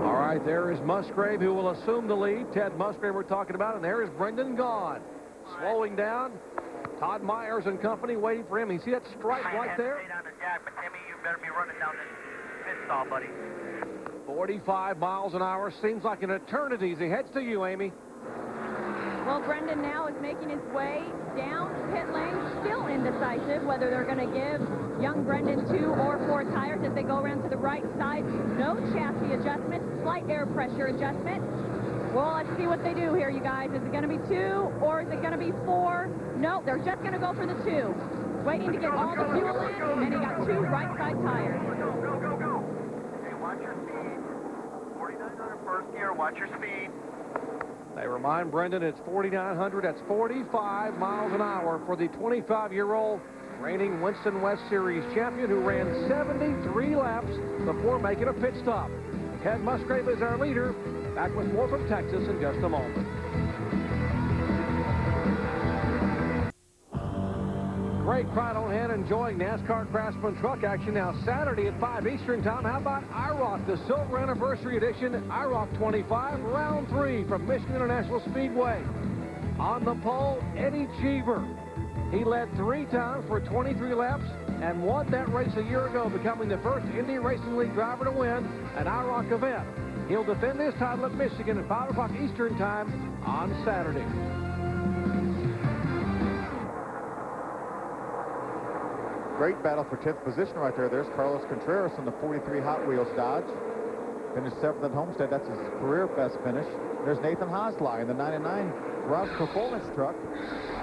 All right, there is Musgrave, who will assume the lead. Ted Musgrave we're talking about, and there is Brendan Gaughan. Slowing down. Todd Myers and company waiting for him. You see that stripe right there? On the jack, but Timmy, you better be running down this pit stall, buddy. 45 miles an hour. Seems like an eternity as he heads to you, Amy. Well, Brendan now is making his way down pit lane, still indecisive whether they're going to give young Brendan 2 or 4 tires as they go around to the right side. No chassis adjustment, slight air pressure adjustment. Well, let's see what they do here, you guys. Is it going to be 2 or is it going to be 4? No, they're just going to go for the 2. Waiting to get all the fuel in, and he got 2 right side tires. Go, go, go, go. Okay, watch your speed. 4900 first gear, watch your speed. They remind Brendan it's 4,900. That's 45 miles an hour for the 25-year-old reigning Winston West Series champion who ran 73 laps before making a pit stop. Ted Musgrave is our leader. Back with more from Texas in just a moment. Great crowd on hand enjoying NASCAR Craftsman truck action now Saturday at 5 Eastern time. How about IROC, the Silver Anniversary Edition, IROC 25, Round 3 from Michigan International Speedway. On the pole, Eddie Cheever. He led 3 times for 23 laps and won that race a year ago, becoming the first Indy Racing League driver to win an IROC event. He'll defend his title at Michigan at 5 o'clock Eastern time on Saturday. Great battle for 10th position right there. There's Carlos Contreras in the 43 Hot Wheels Dodge. Finished 7th at Homestead. That's his career best finish. There's Nathan Hosly in the 99 Roush Performance truck.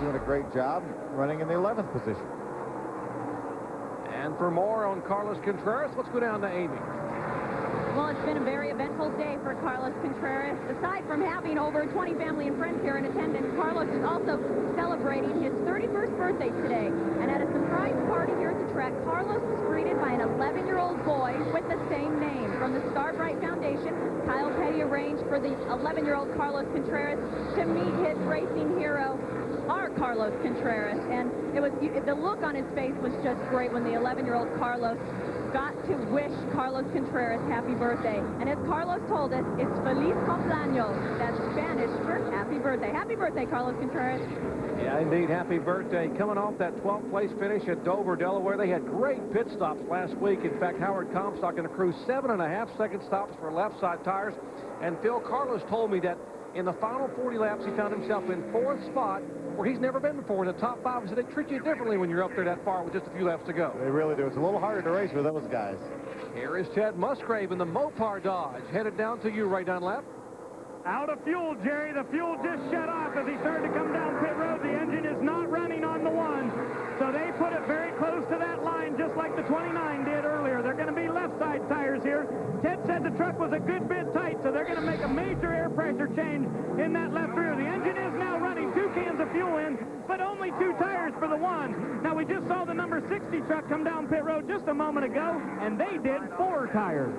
Doing a great job running in the 11th position. And for more on Carlos Contreras, let's go down to Amy. Well, it's been a very eventful day for Carlos Contreras. Aside from having over 20 family and friends here in attendance, Carlos is also celebrating his 31st birthday today. And at a surprise party here at the track, Carlos was greeted by an 11-year-old boy with the same name. From the Starbright Foundation, Kyle Petty arranged for the 11-year-old Carlos Contreras to meet his racing hero, our Carlos Contreras. And it was the look on his face was just great when the 11-year-old Carlos got to wish Carlos Contreras happy birthday. And as Carlos told us, it's Feliz Cumpleaños. That's Spanish for happy birthday. Happy birthday, Carlos Contreras. Yeah, indeed, happy birthday. Coming off that 12th place finish at Dover, Delaware, they had great pit stops last week. In fact, Howard Comstock and the crew 7.5-second stops for left side tires. And Phil Carlos told me that in the final 40 laps, he found himself in 4th spot, where he's never been before in the top 5. He said they treat you differently when you're up there that far with just a few laps to go. They really do. It's a little harder to race with those guys. Here is Ted Musgrave in the Mopar Dodge. Headed down to you, Ray Dunlap. Out of fuel, Jerry. The fuel just shut off as he started to come down pit road. The engine is not running on the one. So they put it very close to that line, just like the 29 did earlier. They're going to be left side tires here. Ted said the truck was a good bit tight, so they're going to make a major air pressure change in that left rear. The engine is now running 2 cans of fuel in, but only 2 tires for the one. Now, we just saw the number 60 truck come down pit road just a moment ago, and they did 4 tires.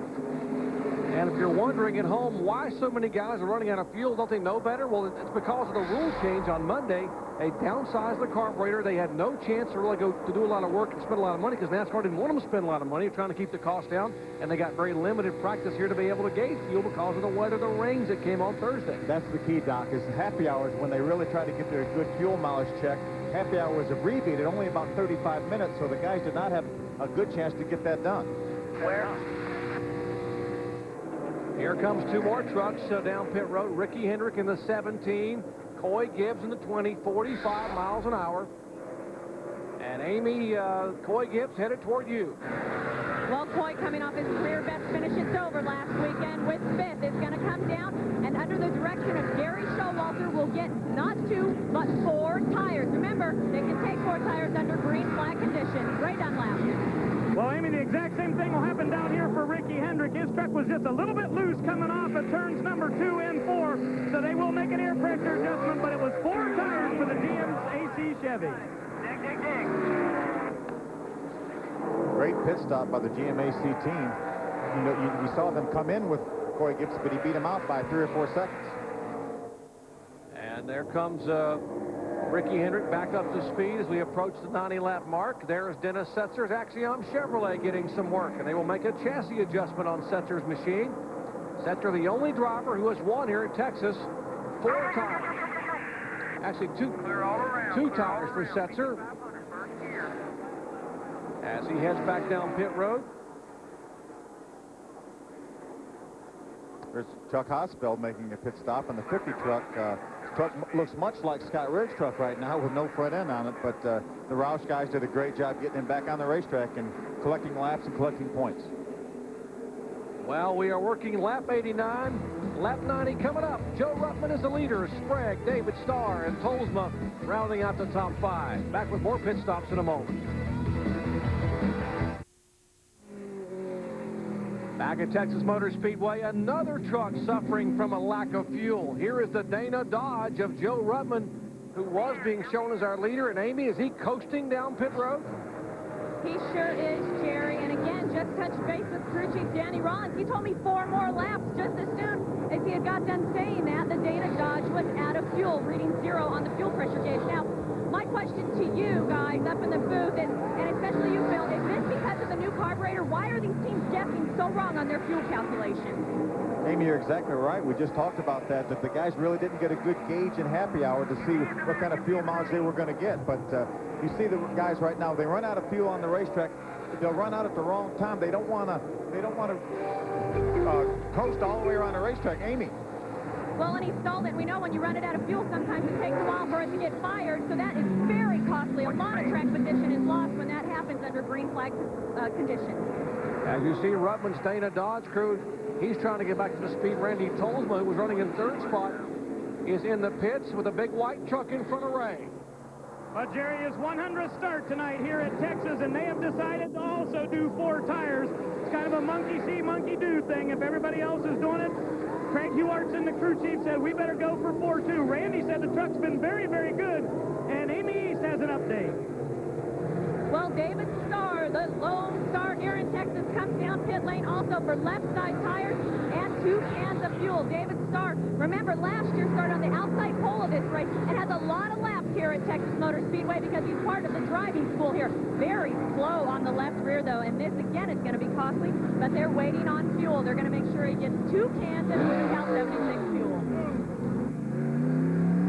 And if you're wondering at home why so many guys are running out of fuel, don't they know better? Well, it's because of the rule change on Monday. They downsized the carburetor. They had no chance to really go to do a lot of work and spend a lot of money because NASCAR didn't want them to spend a lot of money trying to keep the cost down. And they got very limited practice here to be able to gauge fuel because of the weather, the rains that came on Thursday. That's the key, Doc, is happy hours when they really try to get their good fuel mileage check. Happy hour was abbreviated, only about 35 minutes, so the guys did not have a good chance to get that done. Here comes 2 more trucks down pit road. Ricky Hendrick in the 17, Coy Gibbs in the 20, 45 miles an hour. And Amy, Coy Gibbs headed toward you. Well, Coy coming off his career best finish at Dover last weekend with 5th is going to come down, and under the direction of Gary Showalter will get not 2, but 4 tires. Remember, they can take 4 tires under green flag conditions. Ray Dunlap. Well, Amy, the exact same thing will happen down here for Ricky Hendrick. His truck was just a little bit loose coming off at turns number 2 and 4, so they will make an air pressure adjustment, but it was 4 tires for the GM's AC Chevy. Great pit stop by the GMAC team. You know, you saw them come in with Coy Gibbs, but he beat him out by 3 or 4 seconds. And there comes Ricky Hendrick back up to speed as we approach the 90-lap mark. There's Dennis Setzer's Axiom Chevrolet getting some work, and they will make a chassis adjustment on Setzer's machine. Setzer, the only driver who has won here at Texas 4 times. Actually, two tires for Setzer as he heads back down pit road. There's Chuck Hosfeld making a pit stop, and the 50 truck looks much like Scott Redd's truck right now with no front end on it, but the Roush guys did a great job getting him back on the racetrack and collecting laps and collecting points. Well, we are working lap 89, lap 90 coming up. Joe Ruttman is the leader. Sprague, David Starr, and Tolsma rounding out the top 5. Back with more pit stops in a moment. Back at Texas Motor Speedway, another truck suffering from a lack of fuel. Here is the Dana Dodge of Joe Ruttman, who was being shown as our leader. And Amy, is he coasting down pit road? He sure is, Jerry. And again, just touched base with crew chief Danny Rollins. He told me 4 more laps just as soon as he had got done saying that. The Dana Dodge was out of fuel, reading 0 on the fuel pressure gauge. Now, my question to you guys up in the booth, and especially you, Phil, is this because of the new carburetor? Why are these teams guessing so wrong on their fuel calculations? Amy, you're exactly right. We just talked about that the guys really didn't get a good gauge in happy hour to see what kind of fuel mileage they were going to get. But you see the guys right now, they run out of fuel on the racetrack. They'll run out at the wrong time. They don't want to coast all the way around the racetrack. Amy. Well, and he stalled it. We know when you run it out of fuel, sometimes it takes a while for it to get fired, so that is very costly. A lot of track position is lost when that happens under green flag conditions. As you see, Ruttman's Dana Dodge crew, he's trying to get back to the speed. Randy Tolsma, who was running in 3rd spot, is in the pits with a big white truck in front of Ray. Well, Jerry, is 100th start tonight here at Texas, and they have decided to also do 4 tires. It's kind of a monkey-see, monkey-do thing. If everybody else is doing it, Craig Huartson, the crew chief, said we better go for 4 too. Randy said the truck's been very, very good, and Amy East has an update. Well, David Starr, the Lone Star here in Texas, comes down pit lane also for left side tires and 2 cans of fuel. David Starr, remember, last year started on the outside pole of this race and has a lot of laps here at Texas Motor Speedway because he's part of the driving school here. Very slow on the left rear, though, and this, again, is going to be costly, but they're waiting on fuel. They're going to make sure he gets 2 cans of Cal 76 fuel.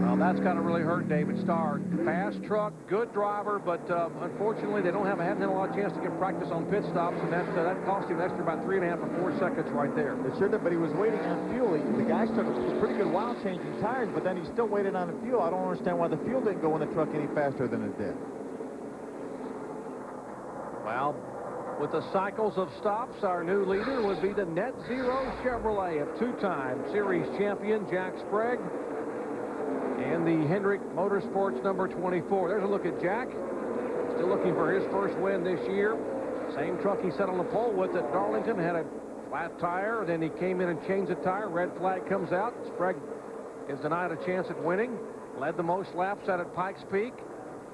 Well, that's got to really hurt David Starr. Fast truck, good driver, but unfortunately they hadn't had a lot of chance to get practice on pit stops, and that cost him an extra about 3.5 or 4 seconds right there. It sure did, but he was waiting on fuel. The guy took a pretty good while changing tires, but then he still waited on the fuel. I don't understand why the fuel didn't go in the truck any faster than it did. Well, with the cycles of stops, our new leader would be the Net Zero Chevrolet of 2-time series champion Jack Sprague and the Hendrick Motorsports number 24. There's a look at Jack. Still looking for his first win this year. Same truck he set on the pole with at Darlington. Had a flat tire. Then he came in and changed the tire. Red flag comes out. Sprague is denied a chance at winning. Led the most laps out at Pikes Peak.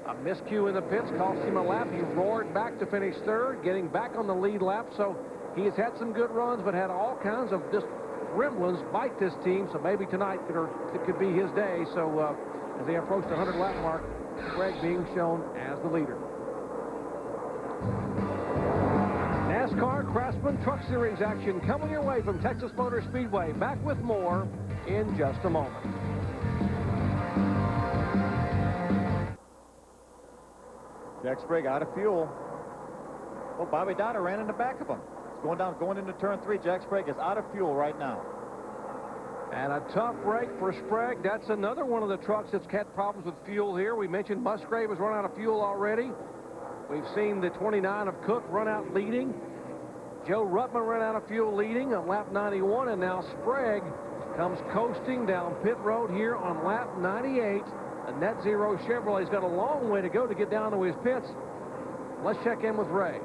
A miscue in the pits cost him a lap. He roared back to finish third, getting back on the lead lap. So he has had some good runs, but had all kinds of just gremlins bite this team. So maybe tonight it could be his day. So as they approach the 100-lap mark, Sprague being shown as the leader. NASCAR Craftsman Truck Series action coming your way from Texas Motor Speedway. Back with more in just a moment. Jack Sprague out of fuel. Well, Bobby Dowder ran in the back of him. It's going into turn 3. Jack Sprague is out of fuel right now. And a tough break for Sprague. That's another one of the trucks that's had problems with fuel here. We mentioned Musgrave has run out of fuel already. We've seen the 29 of Cook run out leading. Joe Ruttman ran out of fuel leading on lap 91, and now Sprague comes coasting down pit road here on lap 98. The Net Zero Chevrolet's got a long way to go to get down to his pits. Let's check in with Ray.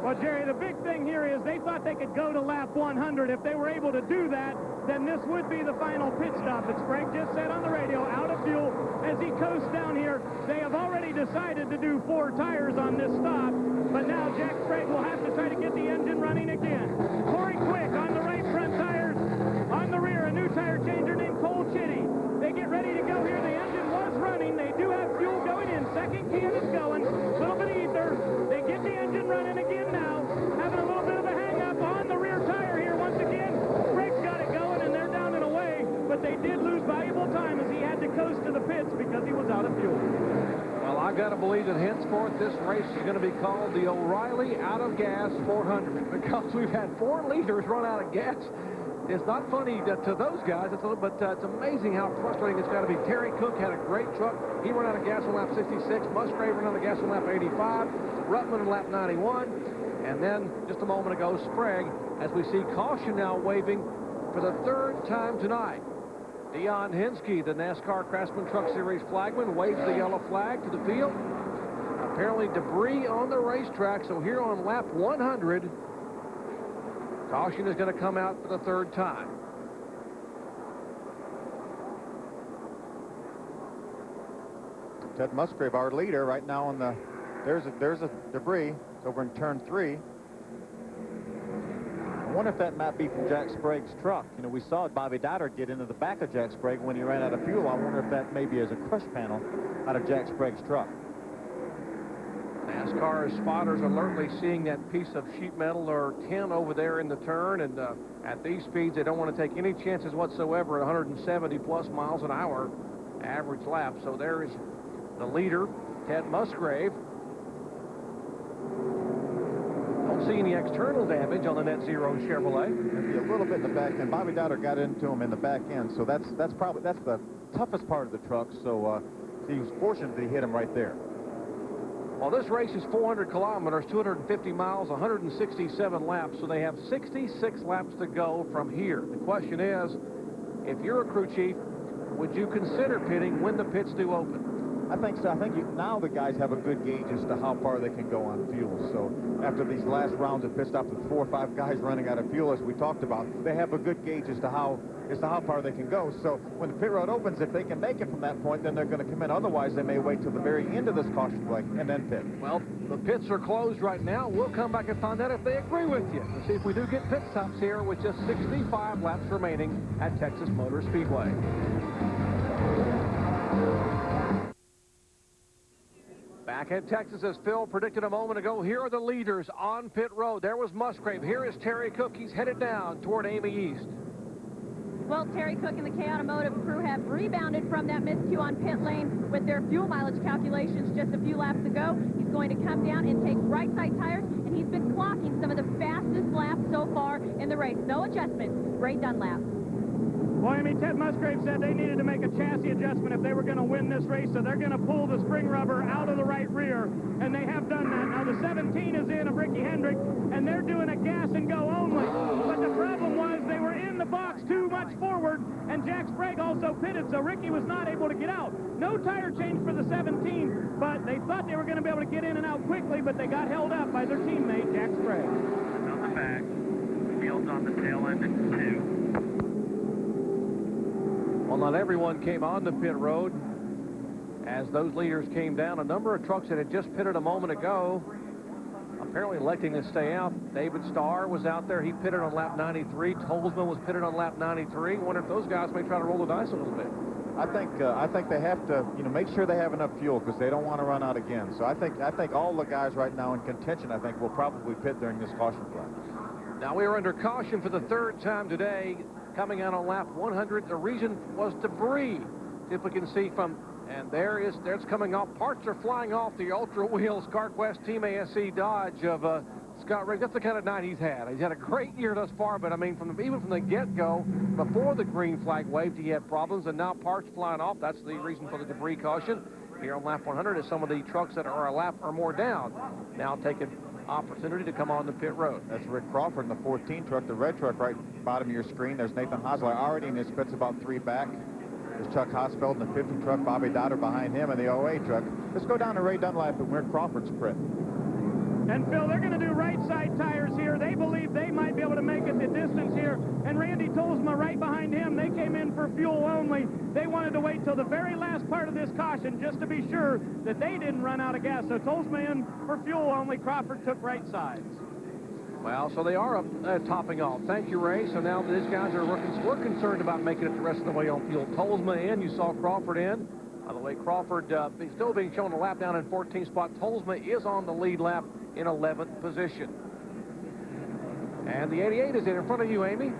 Well, Jerry, the big thing here is they thought they could go to lap 100. If they were able to do that, then this would be the final pit stop. But Sprague just said on the radio, out of fuel as he coasts down here. They have already decided to do 4 tires on this stop, but now Jack Sprague will have to try to get the engine running again. Corey Quick on the right front tires. On the rear, a new tire changer named Cole Chitty. They get ready to go here. The engine was running. They do have fuel going in. Second can is going. A little bit of ether. They get the engine running again now. Having a little bit of a hang-up on the rear tire here once again. Sprague's got it going, and they're down and away. But they did lose valuable time as he had to coast to the pits because he was out of fuel. Well, I've got to believe that henceforth this race is going to be called the O'Reilly Out of Gas 400 because we've had 4 leaders run out of gas. It's not funny to those guys, but it's amazing how frustrating it's got to be. Terry Cook had a great truck. He ran out of gas on lap 66. Musgrave ran out of gas on lap 85. Ruttman on lap 91. And then, just a moment ago, Sprague, as we see caution now waving for the 3rd time tonight. Dion Henske, the NASCAR Craftsman Truck Series flagman, waves the yellow flag to the field. Apparently debris on the racetrack, so here on lap 100, caution is going to come out for the 3rd time. Ted Musgrave, our leader, right now on the there's a debris over in turn 3. I wonder if that might be from Jack Sprague's truck. You know, we saw Bobby Dowder get into the back of Jack Sprague when he ran out of fuel. I wonder if that maybe is a crush panel out of Jack Sprague's truck. NASCAR spotters alertly seeing that piece of sheet metal or tin over there in the turn, and at these speeds they don't want to take any chances whatsoever at 170 plus miles an hour average lap. So there is the leader, Ted Musgrave. Don't see any external damage on the Net Zero Chevrolet. Maybe a little bit in the back end. Bobby Dowder got into him in the back end, so that's the toughest part of the truck. So he was fortunate that he hit him right there. Well, this race is 400 kilometers, 250 miles, 167 laps, so they have 66 laps to go from here. The question is, if you're a crew chief, would you consider pitting when the pits do open? I think so. I think now the guys have a good gauge as to how far they can go on fuel. So after these last rounds of pit stops with 4 or 5 guys running out of fuel, as we talked about, they have a good gauge as to how far they can go. So when the pit road opens, if they can make it from that point, then they're going to come in. Otherwise, they may wait till the very end of this caution flag and then pit. Well, the pits are closed right now. We'll come back and find out if they agree with you. Let's see if we do get pit stops here with just 65 laps remaining at Texas Motor Speedway. Back at Texas, as Phil predicted a moment ago, here are the leaders on pit road. There was Musgrave. Here is Terry Cook. He's headed down toward Amy East. Well, Terry Cook and the K Automotive crew have rebounded from that miscue on pit lane with their fuel mileage calculations just a few laps ago. He's going to come down and take right side tires, and he's been clocking some of the fastest laps so far in the race. No adjustments. Ray Dunlap. Well, Amy, Ted Musgrave said they needed to make a chassis adjustment if they were going to win this race, so they're going to pull the spring rubber out of the right rear, and they have done that. Now, the 17 is in of Ricky Hendrick, and they're doing a gas and go only. But the problem was they were in the box too much forward, and Jack Sprague also pitted, so Ricky was not able to get out. No tire change for the 17, but they thought they were going to be able to get in and out quickly, but they got held up by their teammate, Jack Sprague. On the back, Fields on the tail end at 2. Well, not everyone came on the pit road as those leaders came down. A number of trucks that had just pitted a moment ago apparently electing to stay out. David Starr was out there. He pitted on lap 93. Tolsman was pitted on lap 93. Wonder if those guys may try to roll the dice a little bit. I think they have to, make sure they have enough fuel because they don't want to run out again. So I think all the guys right now in contention, I think, will probably pit during this caution flag. Now we are under caution for the third time today, coming out on lap 100. The reason was debris. See if we can see from, and there's coming off. Parts are flying off the Ultra Wheels CarQuest Team ASC Dodge of Scott Riggs. That's the kind of night he's had. He's had a great year thus far, but I mean, even from the get-go, before the green flag waved, he had problems, and now parts flying off. That's the reason for the debris caution. Here on lap 100 is some of the trucks that are a lap or more down, now taking opportunity to come on the pit road. That's Rick Crawford in the 14 truck, the red truck right bottom of your screen. There's Nathan Hosler already in his pits, about 3 back. There's Chuck Hosfeld in the 50 truck, Bobby Dotter behind him in the 08 truck. Let's go down to Ray Dunlap and Rick Crawford's pit. And Phil, they're going to do right side tires here. They believe they might be able to make it the distance here. And Randy Tolsma right behind him. They came in for fuel only. They wanted to wait till the very last part of this caution just to be sure that they didn't run out of gas. So Tolsma in for fuel only. Crawford took right sides. Well, so they are topping off. Thank you, Ray. So now these guys we're concerned about making it the rest of the way on fuel. Tolsma in. You saw Crawford in. By the way, Crawford still being shown a lap down in 14th spot. Tolsma is on the lead lap in 11th position. And the 88 is in front of you, Amy.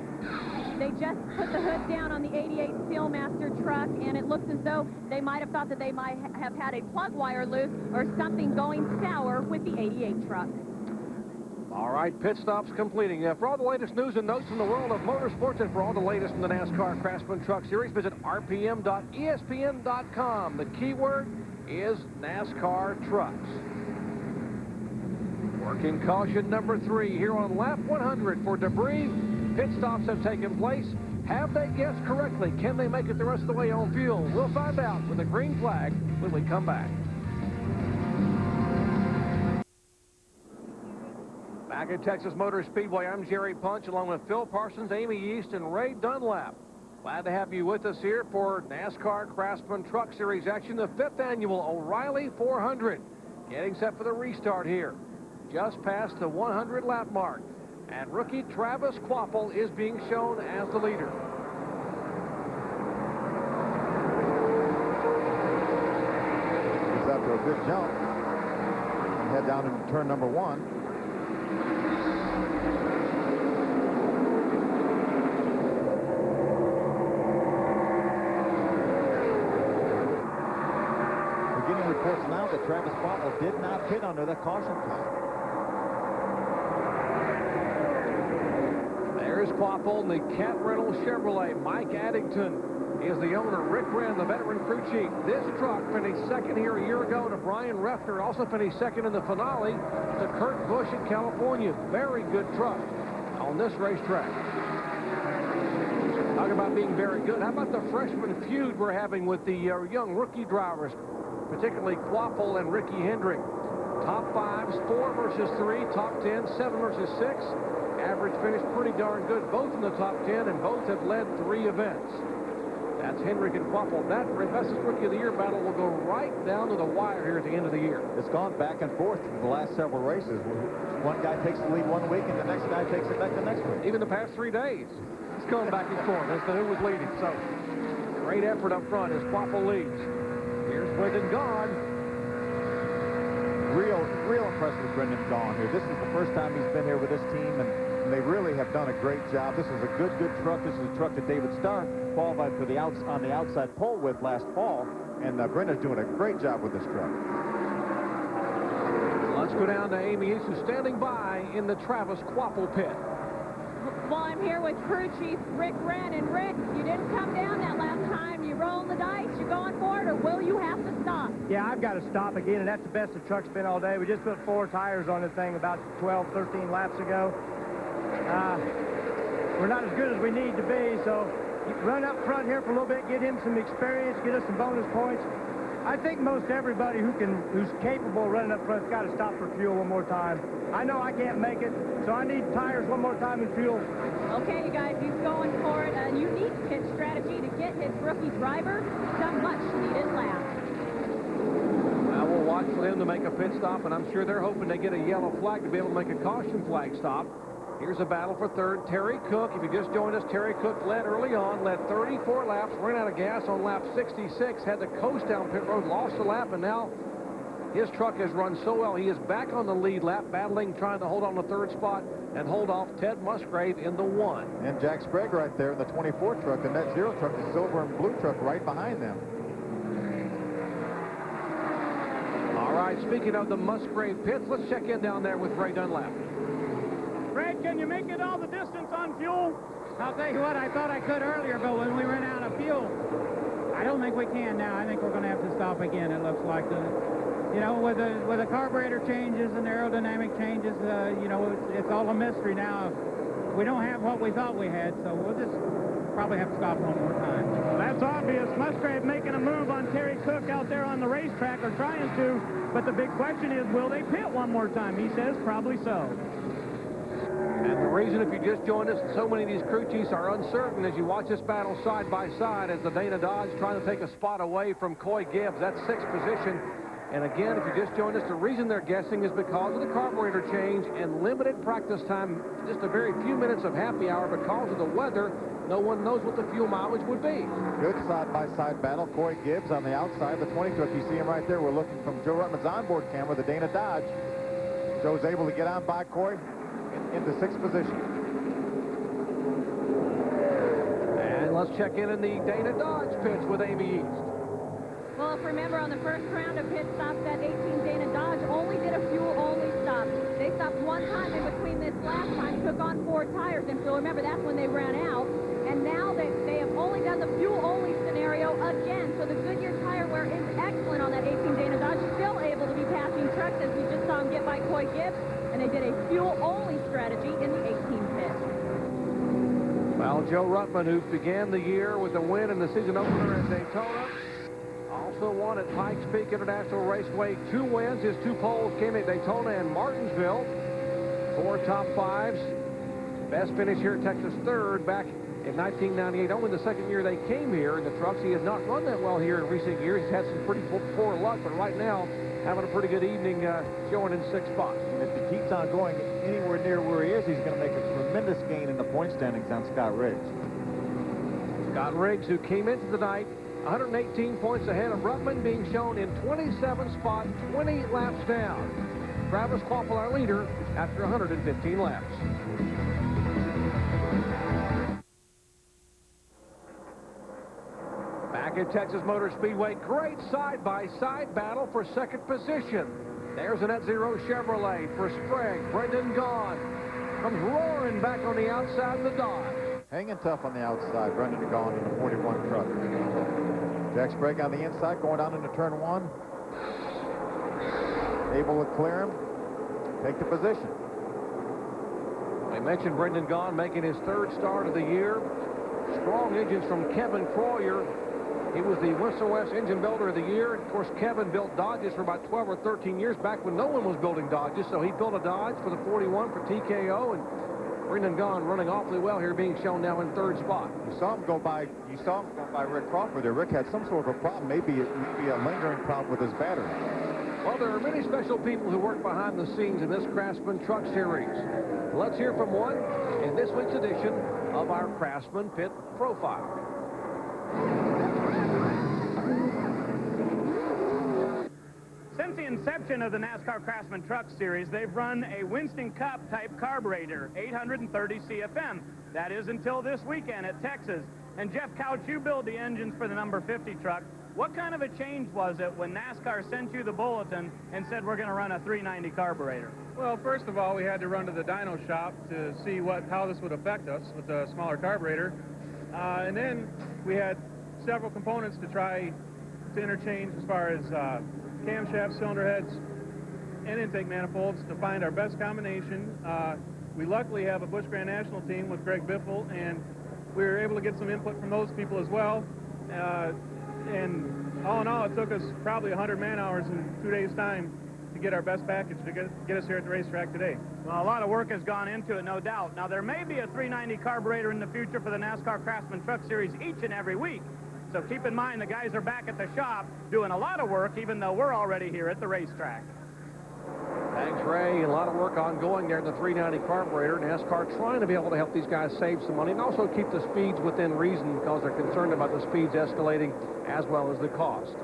They just put the hood down on the 88 Steelmaster truck, and it looks as though they might have thought that they might have had a plug wire loose or something going sour with the 88 truck. All right, pit stops completing. For all the latest news and notes from the world of motorsports and for all the latest from the NASCAR Craftsman Truck Series, visit rpm.espn.com. The keyword is NASCAR Trucks. Working caution number 3 here on lap 100 for debris. Pit stops have taken place. Have they guessed correctly? Can they make it the rest of the way on fuel? We'll find out with a green flag when we come back. Back at Texas Motor Speedway, I'm Jerry Punch along with Phil Parsons, Amy East, and Ray Dunlap. Glad to have you with us here for NASCAR Craftsman Truck Series action, the 5th annual O'Reilly 400. Getting set for the restart here. Just past the 100 lap mark. And rookie Travis Kvapil is being shown as the leader. He's after a good jump. And head down into turn number 1. We're getting reports now that Travis Kvapil did not pit under the caution flag. There's Kvapil in the Cat Reynolds Chevrolet. Mike Addington is the owner. Rick Wren, the veteran crew chief. This truck finished second here a year ago to Brian Refner. Also finished second in the finale to Kurt Busch in California. Very good truck on this racetrack. Talk about being very good. How about the freshman feud we're having with the young rookie drivers? particularly Quapple and Ricky Hendrick. Top 5s, 4 versus 3. Top 10, 7 versus 6. Average finish pretty darn good, both in the top 10, and both have led 3 events. That's Hendrick and Quapple. That Fastest Rookie of the Year battle will go right down to the wire here at the end of the year. It's gone back and forth in the last several races. One guy takes the lead one week, and the next guy takes it back the next week. Even the past 3 days, it's going back and forth as to who was leading. So, great effort up front as Quapple leads. Here's Brendan Gaughan. Real impressed with Brendan Gaughan here. This is the first time he's been here with this team, and they really have done a great job. This is a good truck. This is a truck that David Starr qualified for on the outside pole with last fall, and Brendan's doing a great job with this truck. Let's go down to Amy East, who's standing by in the Travis Quapple pit. Well, I'm here with crew chief Rick Wren. And Rick, you didn't come down that last time. You rolling the dice? You going for it, or will you have to stop? Yeah, I've got to stop again, and that's the best the truck's been all day. We just put 4 tires on this thing about 12, 13 laps ago. We're not as good as we need to be, so run up front here for a little bit, get him some experience, get us some bonus points. I think most everybody who's capable of running up front's got to stop for fuel one more time. I know I can't make it, so I need tires one more time and fuel. Okay, you guys, he's going for it. A unique pit strategy to get his rookie driver some much-needed laps. Well, we'll watch for them to make a pit stop, and I'm sure they're hoping they get a yellow flag to be able to make a caution flag stop. Here's a battle for third. Terry Cook, if you just joined us, Terry Cook led early on, led 34 laps, ran out of gas on lap 66, had to coast down pit road, lost a lap, and now his truck has run so well, he is back on the lead lap, battling, trying to hold on the third spot and hold off Ted Musgrave in the 1. And Jack Sprague right there in the 24 truck, the Net Zero truck, the silver and blue truck right behind them. All right, speaking of the Musgrave pits, let's check in down there with Ray Dunlap. Fred, can you make it all the distance on fuel? I'll tell you what, I thought I could earlier, but when we ran out of fuel, I don't think we can now. I think we're going to have to stop again, it looks like. You know, with the carburetor changes and the aerodynamic changes, you know, it's all a mystery now. We don't have what we thought we had, so we'll just probably have to stop one more time. Well, that's obvious. Musgrave making a move on Terry Cook out there on the racetrack, or trying to, but the big question is, will they pit one more time? He says probably so. And the reason, if you just joined us, so many of these crew chiefs are uncertain as you watch this battle side by side as the Dana Dodge trying to take a spot away from Coy Gibbs. That's 6th position. And again, if you just joined us, the reason they're guessing is because of the carburetor change and limited practice time, just a very few minutes of happy hour because of the weather. No one knows what the fuel mileage would be. Good side-by-side battle. Coy Gibbs on the outside, the 20 truck. You see him right there. We're looking from Joe Ruttman's onboard camera, the Dana Dodge. Joe's able to get on by Coy into 6th position. And let's check in the Dana Dodge pits with Amy East. Well, if remember on the first round of pit stops, that 18 Dana Dodge only did a fuel-only stop. They stopped one time in between this last time, took on 4 tires, and so remember, that's when they ran out. And now they have only done the fuel-only scenario again. So the Goodyear tire wear is excellent on that 18 Dana Dodge, still able to be passing trucks as we just saw him get by Coy Gibbs. And they did a fuel-only strategy in the 18 pit. Well, Joe Ruttman, who began the year with a win in the season opener at Daytona, also won at Pikes Peak International Raceway. 2 wins. His 2 poles came at Daytona and Martinsville. 4 top 5s. Best finish here at Texas, 3rd back in 1998. Only the 2nd year they came here in the trucks. He has not run that well here in recent years. He's had some pretty poor luck, but right now having a pretty good evening, showing in 6th spot. And if he keeps on going anywhere near where he is, he's going to make a tremendous gain in the point standings on Scott Riggs. Scott Riggs, who came into the night 118 points ahead of Ruttman, being shown in 27th spot, 20 laps down. Travis Quapple, our leader, after 115 laps. Back at Texas Motor Speedway, great side-by-side battle for 2nd position. There's a Net Zero Chevrolet for Sprague. Brendan Gaughan comes roaring back on the outside of the Dodge. Hanging tough on the outside, Brendan Gaughan in the 41 truck. Jack Sprague on the inside, going down into turn 1. Able to clear him, take the position. I mentioned Brendan Gaughan making his 3rd start of the year. Strong engines from Kevin Croyer. He was the Western West Engine Builder of the Year. Of course, Kevin built Dodges for about 12 or 13 years back when no one was building Dodges. So he built a Dodge for the 41 for TKO, and Brendan Gaughan running awfully well here, being shown now in third spot. You saw him go by Rick Crawford there. Rick had some sort of a problem, maybe a lingering problem with his battery. Well, there are many special people who work behind the scenes in this Craftsman Truck Series. Let's hear from one in this week's edition of our Craftsman Pit Profile. Since the inception of the NASCAR Craftsman Truck Series, they've run a Winston Cup type carburetor, 830 CFM. That is until this weekend at Texas. And Jeff Couch, you build the engines for the number 50 truck. What kind of a change was it when NASCAR sent you the bulletin and said we're going to run a 390 carburetor? Well, first of all, we had to run to the dyno shop to see how this would affect us with a smaller carburetor. And then we had several components to try to interchange as far as camshaft, cylinder heads, and intake manifolds to find our best combination. We luckily have a Busch Grand National team with Greg Biffle, and we were able to get some input from those people as well. And all in all, it took us probably 100 man-hours in 2 days' time to get our best package to get us here at the racetrack today. Well, a lot of work has gone into it, no doubt. Now, there may be a 390 carburetor in the future for the NASCAR Craftsman Truck Series each and every week. So keep in mind the guys are back at the shop doing a lot of work, even though we're already here at the racetrack. Thanks, Ray. A lot of work ongoing there in the 390 carburetor. NASCAR trying to be able to help these guys save some money and also keep the speeds within reason because they're concerned about the speeds escalating as well as the cost.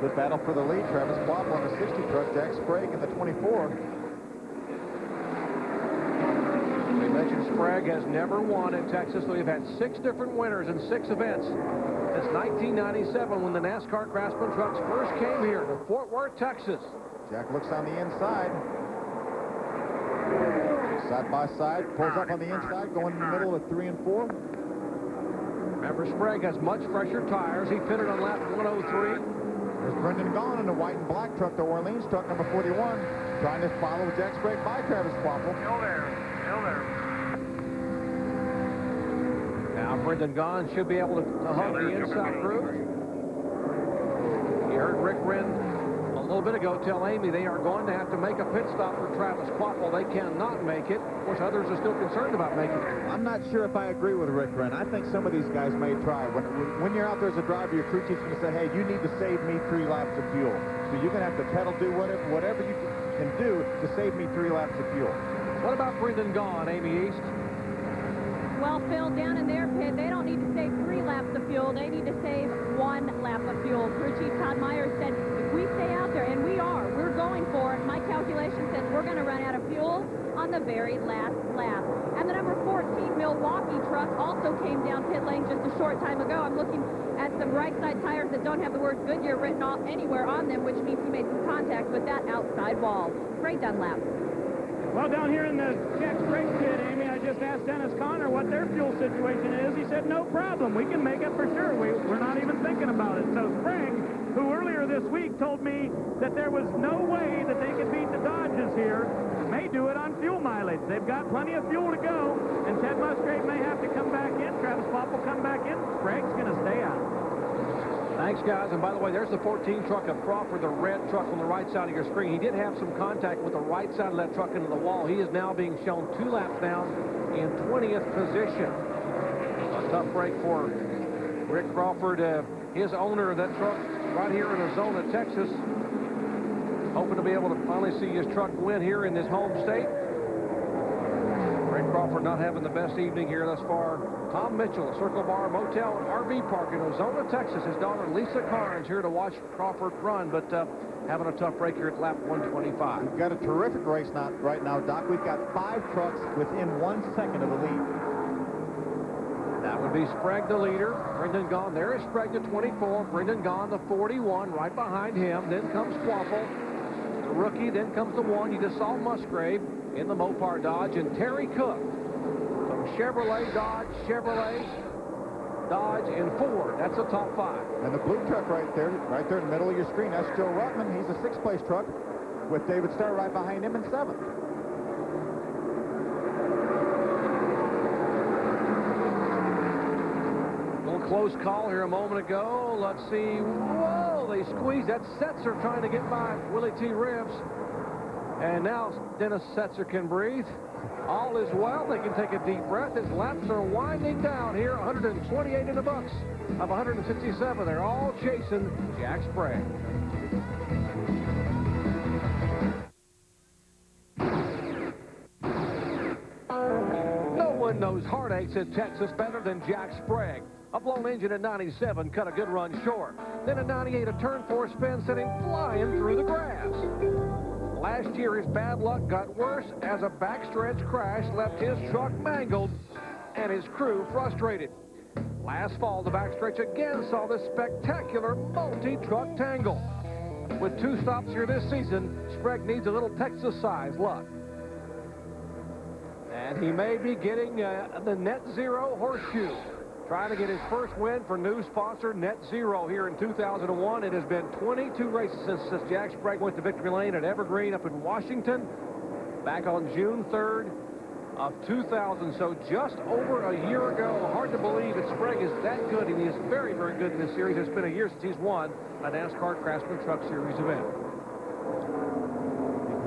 Good battle for the lead. Travis Quapple on the 60 truck, Jack Sprague in the 24. We mentioned Sprague has never won in Texas, so we've had 6 different winners in 6 events. Since 1997 when the NASCAR Craftsman trucks first came here to Fort Worth, Texas. Jack looks on the inside. Side by side, pulls up on the inside, going in the middle with 3 and 4. Remember, Sprague has much fresher tires. He pitted on lap 103. There's Brendan Gaughan in the white and black truck, the Orleans truck, number 41, trying to follow Jack Sprague by Travis Quapple. Still there. Now, Brendan Gaughan should be able to hug the inside groove. You heard Rick Wren a little bit ago tell Amy they are going to have to make a pit stop for Travis Quapple. They cannot make it. Of course, others are still concerned about making it. I'm not sure if I agree with Rick Wren. I think some of these guys may try. When you're out there as a driver, your crew chief's going to say, hey, you need to save me 3 laps of fuel. So you're going to have to pedal, do whatever you can do to save me 3 laps of fuel. What about Brendan Gaughan, Amy East? Well, Phil, down in their pit, they don't need to save 3 laps of fuel. They need to save 1 lap of fuel. Crew Chief Todd Myers said, if we stay out there, and we're going for it. My calculation says we're going to run out of fuel on the very last lap. And the number 14 Milwaukee truck also came down pit lane just a short time ago. I'm looking at some right side tires that don't have the word Goodyear written anywhere on them, which means he made some contact with that outside wall. Great Dunlap. Well, down here in the Jack Sprague pit, Amy, I just asked Dennis Conner what their fuel situation is. He said, no problem. We can make it for sure. We're not even thinking about it. So Sprague, who earlier this week told me that there was no way that they could beat the Dodges here, may do it on fuel mileage. They've got plenty of fuel to go, and Ted Musgrave may have to come back in. Travis Popp will come back in. Sprague's going to stay out. Thanks, guys. And by the way, there's the 14 truck of Crawford, the red truck on the right side of your screen. He did have some contact with the right side of that truck into the wall. He is now being shown 2 laps down in 20th position. A tough break for Rick Crawford, his owner of that truck right here in Azona, Texas. Hoping to be able to finally see his truck win here in this home state. Rick Crawford not having the best evening here thus far. Tom Mitchell, Circle Bar Motel and RV Park in Azona, Texas. His daughter Lisa Carnes here to watch Crawford run, but having a tough break here at lap 125. We've got a terrific race right now, Doc. We've got 5 trucks within 1 second of the lead. That would be Sprague the leader. Brendan Gaughan. There is Sprague the 24. Brendan Gaughan the 41 right behind him. Then comes Quapple, the rookie. Then comes the 1. You just saw Musgrave in the Mopar Dodge, and Terry Cook from Chevrolet, Dodge, and Ford. That's the top 5. And the blue truck right there in the middle of your screen, that's Joe Ruttman. He's a 6th place truck with David Starr right behind him in 7th. A little close call here a moment ago. Let's see. Whoa, they squeezed. That Setzer trying to get by Willie T. Ribbs. And now Dennis Setzer can breathe. All is well. They can take a deep breath. His laps are winding down here. 128 in the books of 167. They're all chasing Jack Sprague. No one knows heartaches in Texas better than Jack Sprague. A blown engine in 97 cut a good run short. Then in 98, a turn 4 spin sent him flying through the grass. Last year, his bad luck got worse as a backstretch crash left his truck mangled and his crew frustrated. Last fall, the backstretch again saw this spectacular multi-truck tangle. With 2 stops here this season, Sprague needs a little Texas-sized luck. And he may be getting the Net Zero Horseshoe. Trying to get his first win for new sponsor Net Zero here in 2001. It has been 22 races since Jack Sprague went to victory lane at Evergreen up in Washington back on June 3rd of 2000. So just over a year ago. Hard to believe that Sprague is that good, and he is very, very good in this series. It's been a year since he's won a NASCAR Craftsman Truck Series event.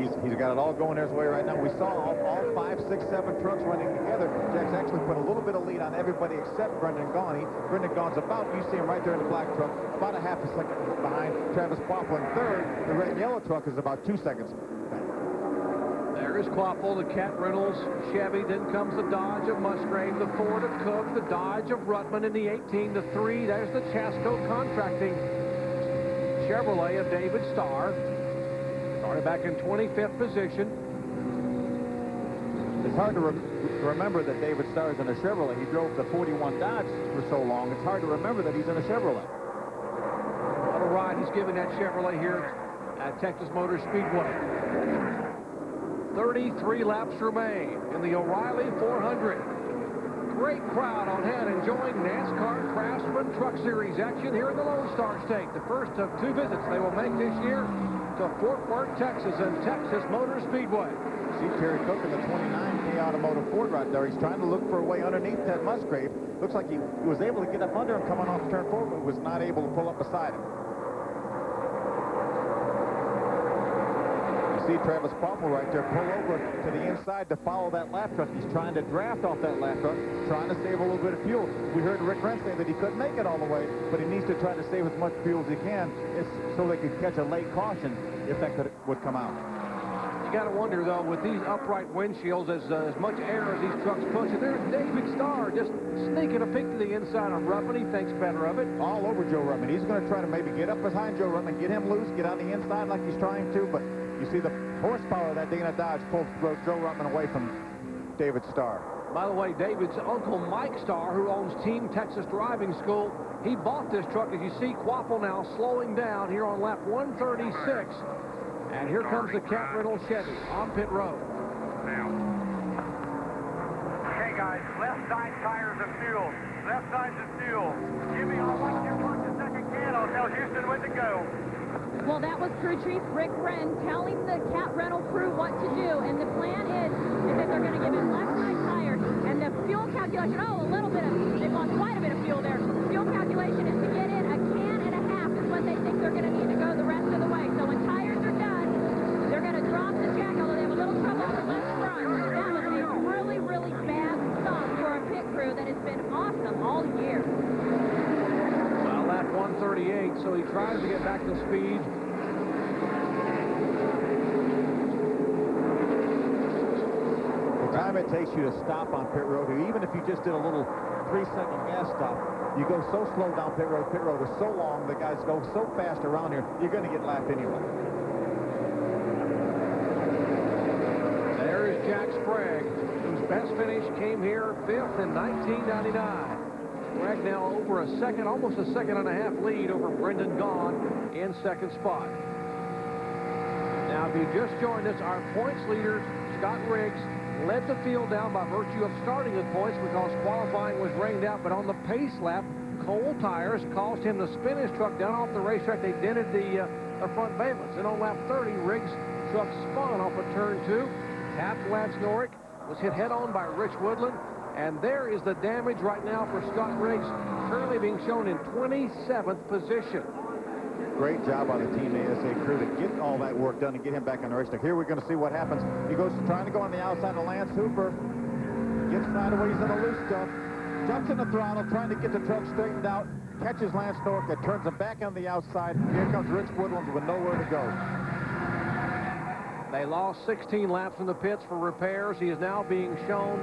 He's got it all going his way right now. We saw all 5, 6, 7 trucks running together. Jack's actually put a little bit of lead on everybody except Brendan Gaughan. Brendan Gaughan's about, you see him right there in the black truck, about a half a second behind Travis Quapple in third. The red and yellow truck is about 2 seconds back. There is Quapple, the Cat Reynolds Chevy. Then comes the Dodge of Musgrave, the Ford of Cook, the Dodge of Ruttman in the 18, the 3. There's the Chasco Contracting Chevrolet of David Starr. Started back in 25th position. It's hard to remember that David Starr is in a Chevrolet. He drove the 41 Dodge for so long. It's hard to remember that he's in a Chevrolet. What a ride he's giving that Chevrolet here at Texas Motor Speedway. 33 laps remain in the O'Reilly 400. Great crowd on hand enjoying NASCAR Craftsman Truck Series action here in the Lone Star State. The first of 2 visits they will make this year to Fort Worth, Texas, and Texas Motor Speedway. See Terry Cook in the 29K Automotive Ford right there. He's trying to look for a way underneath that Musgrave. Looks like he was able to get up under him coming off turn 4, but was not able to pull up beside him. You see Travis Quapple right there pull over to the inside to follow that lap truck. He's trying to draft off that lap truck, trying to save a little bit of fuel. We heard Rick Rent say that he couldn't make it all the way, but he needs to try to save as much fuel as he can so they could catch a late caution if that would come out. You got to wonder, though, with these upright windshields, as much air as these trucks push, and there's David Starr just sneaking a peek to the inside on Ruttman. He thinks better of it. All over Joe Ruttman. He's going to try to maybe get up behind Joe Ruttman, get him loose, get on the inside like he's trying to, but you see the horsepower of that Dana Dodge pulled Joe Ruttman away from David Starr. By the way, David's uncle Mike Starr, who owns Team Texas Driving School, he bought this truck. As you see, Quapple now slowing down here on lap 136. And here comes the Cat Reynolds Chevy on pit road. Now. Okay, guys, left side tires and fuel. Left side's and fuel. Jimmy, I'll watch you punch the second can. I'll tell Houston when to go. Well, that was crew chief Rick Wren telling the Cat Rental crew what to do. And the plan is that they're going to give him left side tires. And the fuel calculation, they've lost quite a bit of fuel there. Fuel calculation is to get in a can and a half is what they think they're going to need to go the rest of the way. So when tires are done, they're going to drop the jack, although they have a little trouble on the left front. That was a really, really bad stop for a pit crew that has been awesome all year. Well, lap 138, so he tries to get back to speed. The time it takes you to stop on pit road, even if you just did a little 3-second gas stop, you go so slow down pit road. Pit road is so long, the guys go so fast around here, you're going to get lapped anyway. There is Jack Sprague, whose best finish came here 5th in 1999. Sprague now over a second, almost a second and a half lead over Brendan Gaughan in second spot. Now, if you just joined us, our points leader, Scott Riggs, led the field down by virtue of starting with points because qualifying was rained out, but on the pace lap, cold tires caused him to spin his truck down off the racetrack. They dented the front valence. And on lap 30, Riggs' truck spun off of turn 2, tapped Lance Norrick, was hit head-on by Rich Woodland, and there is the damage right now for Scott Riggs. currently being shown in 27th position. Great job by the Team ASA crew to get all that work done and get him back on the racetrack. Here we're going to see what happens. He goes trying to go on the outside of Lance Hooper. Gets sideways in a loose stuff. Jumps in the throttle, trying to get the truck straightened out. Catches Lance Norca, turns him back on the outside. Here comes Rich Woodlands with nowhere to go. They lost 16 laps in the pits for repairs. He is now being shown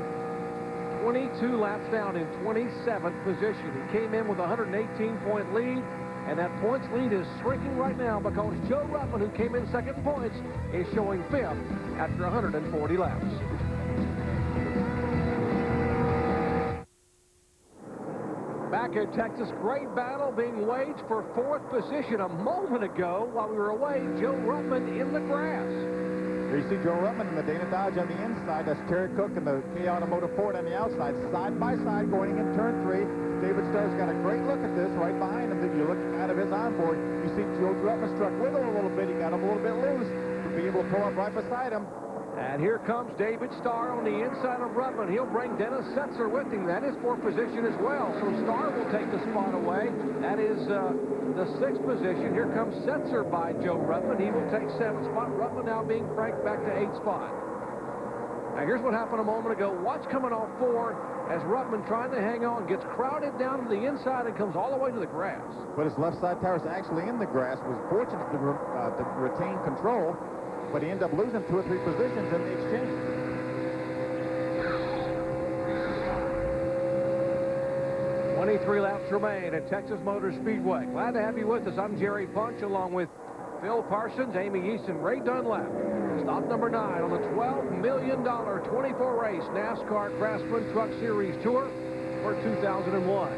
22 laps down in 27th position. He came in with a 118-point lead, and that points lead is shrinking right now because Joe Ruttman, who came in second in points, is showing fifth after 140 laps. Back in Texas, great battle being waged for fourth position a moment ago while we were away. Joe Ruttman in the grass. Here you see Joe Ruttman and the Dana Dodge on the inside. That's Terry Cook and the K Automotive Ford on the outside, side by side, going in turn 3. David Starr's got a great look at this right behind him. That you're looking out of his onboard. You see Joe Ruttman's truck wiggle a little bit. He got him a little bit loose to be able to pull up right beside him. And here comes David Starr on the inside of Ruttman. He'll bring Dennis Setzer with him. That is fourth position as well. So Starr will take the spot away. That is the sixth position. Here comes Setzer by Joe Ruttman. He will take seventh spot. Ruttman now being cranked back to eighth spot. Now here's what happened a moment ago. Watch coming off 4 as Ruttman, trying to hang on, gets crowded down to the inside and comes all the way to the grass. But his left side tire is actually in the grass. Was fortunate to retain control, but he ended up losing 2 or 3 positions in the exchange. "23 laps remain at Texas Motor Speedway. Glad to have you with us. I'm Jerry Punch, along with Phil Parsons, Amy East, and Ray Dunlap. Stop number 9 on the $12 million 24-race NASCAR Craftsman Truck Series Tour for 2001.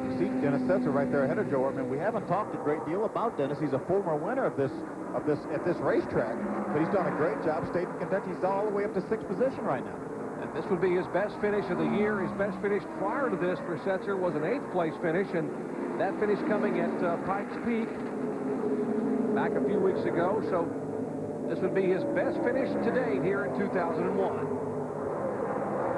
You see Dennis Setzer right there ahead of Joe Ruttman. We haven't talked a great deal about Dennis. He's a former winner at this racetrack, but he's done a great job. State in Kentucky. He's all the way up to 6th position right now. And this would be his best finish of the year. His best finish prior to this for Setzer was an 8th place finish, and that finish coming at Pikes Peak back a few weeks ago. So this would be his best finish to date here in 2001.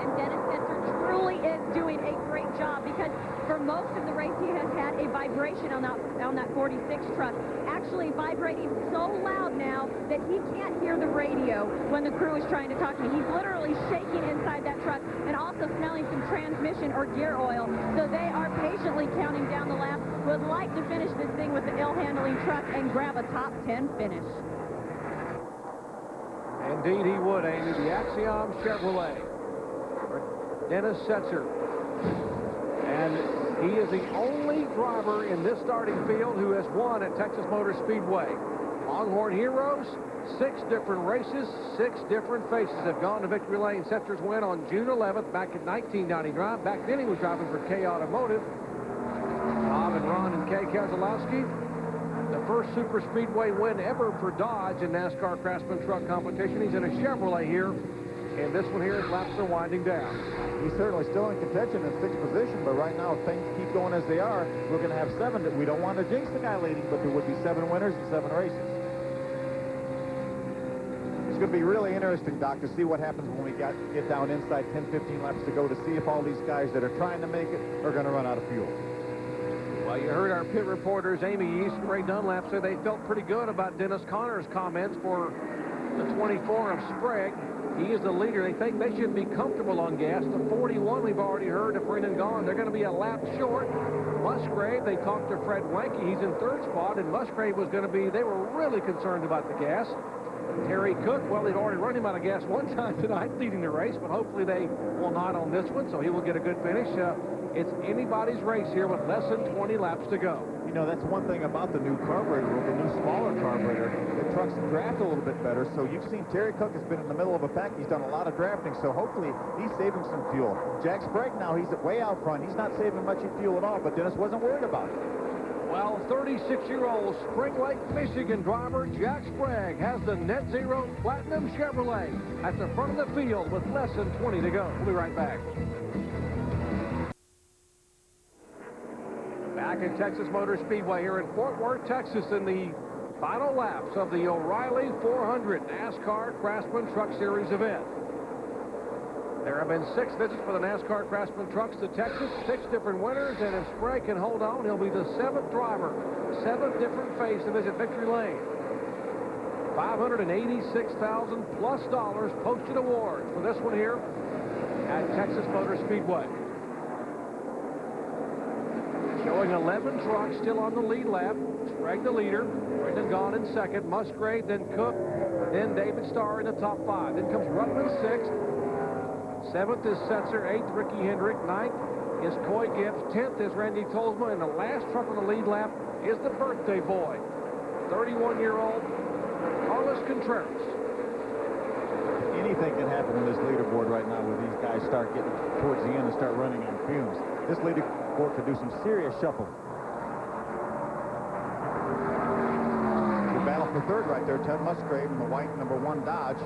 And Dennis Setzer truly is doing a great job, because for most of the race he has had a vibration on that 46 truck, actually vibrating so loud now that he can't hear the radio when the crew is trying to talk to him. He's literally shaking inside that truck and also smelling some transmission or gear oil. So they are patiently counting down the laps. Would like to finish this thing with the ill-handling truck and grab a top 10 finish. Indeed he would, Amy. The Axiom Chevrolet for Dennis Setzer. And he is the only driver in this starting field who has won at Texas Motor Speedway. Longhorn Heroes, 6 different races, 6 different faces have gone to victory lane. Setzer's win on June 11th back in 1999. Back then he was driving for K Automotive. Bob and Ron and Kay Keselowski. The first super speedway win ever for Dodge in NASCAR Craftsman truck competition. He's in a Chevrolet here, and this one here, his laps are winding down. He's certainly still in contention in 6th position, but right now, if things keep going as they are, we're going to have 7. We don't want to jinx the guy leading, but there would be 7 winners and 7 races. It's going to be really interesting, Doc, to see what happens when we get down inside 10, 15 laps to go, to see if all these guys that are trying to make it are going to run out of fuel. Well, you heard our pit reporters, Amy East and Ray Dunlap, say they felt pretty good about Dennis Connor's comments for the 24 of Sprague. He is the leader. They think they should be comfortable on gas. The 41 we've already heard of Brennan Gaughan. They're going to be a lap short. Musgrave, they talked to Fred Wanke. He's in 3rd spot, and Musgrave was going to be, they were really concerned about the gas. Terry Cook, well, they've already run him out of gas one time tonight leading the race, but hopefully they will not on this one, so he will get a good finish. It's anybody's race here with less than 20 laps to go. You know, that's one thing about the new carburetor, the new smaller carburetor. The trucks draft a little bit better. So you've seen Terry Cook has been in the middle of a pack. He's done a lot of drafting. So hopefully he's saving some fuel. Jack Sprague now, he's way out front. He's not saving much fuel at all, but Dennis wasn't worried about it. Well, 36-year-old Spring Lake, Michigan driver Jack Sprague has the Net Zero Platinum Chevrolet at the front of the field with less than 20 to go. We'll be right back. Back in Texas Motor Speedway here in Fort Worth, Texas, in the final laps of the O'Reilly 400 NASCAR Craftsman Truck Series event. There have been 6 visits for the NASCAR Craftsman trucks to Texas, 6 different winners, and if Sprague can hold on, he'll be the 7th driver, 7th different face to visit Victory Lane. $586,000 plus posted awards for this one here at Texas Motor Speedway. Showing 11 trucks still on the lead lap. Sprague the leader, Brendan Gaughan in second, Musgrave, then Cook, then David Starr in the top 5. Then comes Ruttman 6th. 7th is Setzer, 8th Ricky Hendrick, 9th is Coy Gibbs, 10th is Randy Tolsma, and the last truck on the lead lap is the birthday boy, 31-year-old Carlos Contreras. Anything can happen in this leaderboard right now where these guys start getting towards the end and start running on fumes. This leaderboard could do some serious shuffle. The battle for third right there, Ted Musgrave in the white number 1 Dodge.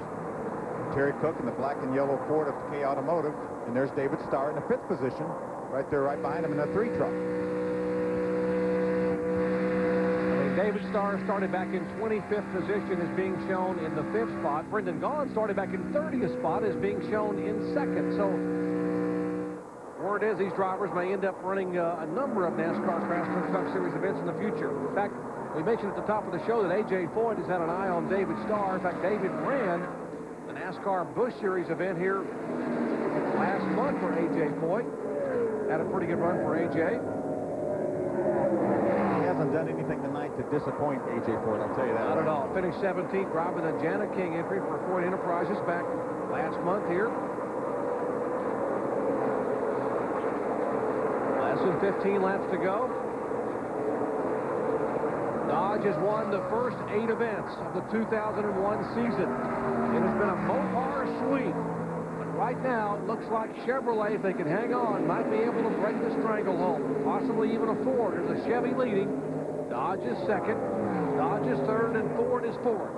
Terry Cook in the black and yellow Ford of K Automotive. And there's David Starr in the 5th position, right there, right behind him in the 3 truck. David Starr started back in 25th position is being shown in the 5th spot. Brendan Gaughan started back in 30th spot is being shown in 2nd. So word is these drivers may end up running a number of NASCAR Craftsman Truck Series events in the future. In fact, we mentioned at the top of the show that A.J. Foyt has had an eye on David Starr. In fact, David ran the NASCAR Busch Series event here last month for A.J. Foyt. Had a pretty good run for A.J. Hasn't done anything tonight to disappoint A.J. Foyt, I'll tell you that. Not at all. Finished 17th, driving the Jana King entry for Foyt Enterprises back last month here. Less than 15 laps to go. Dodge has won the first 8 events of the 2001 season. It has been a Mopar sweep. But right now, it looks like Chevrolet, if they can hang on, might be able to break the stranglehold. Possibly even a Ford. There's a Chevy leading. Dodge is 2nd. Dodge is 3rd, and Ford is 4th.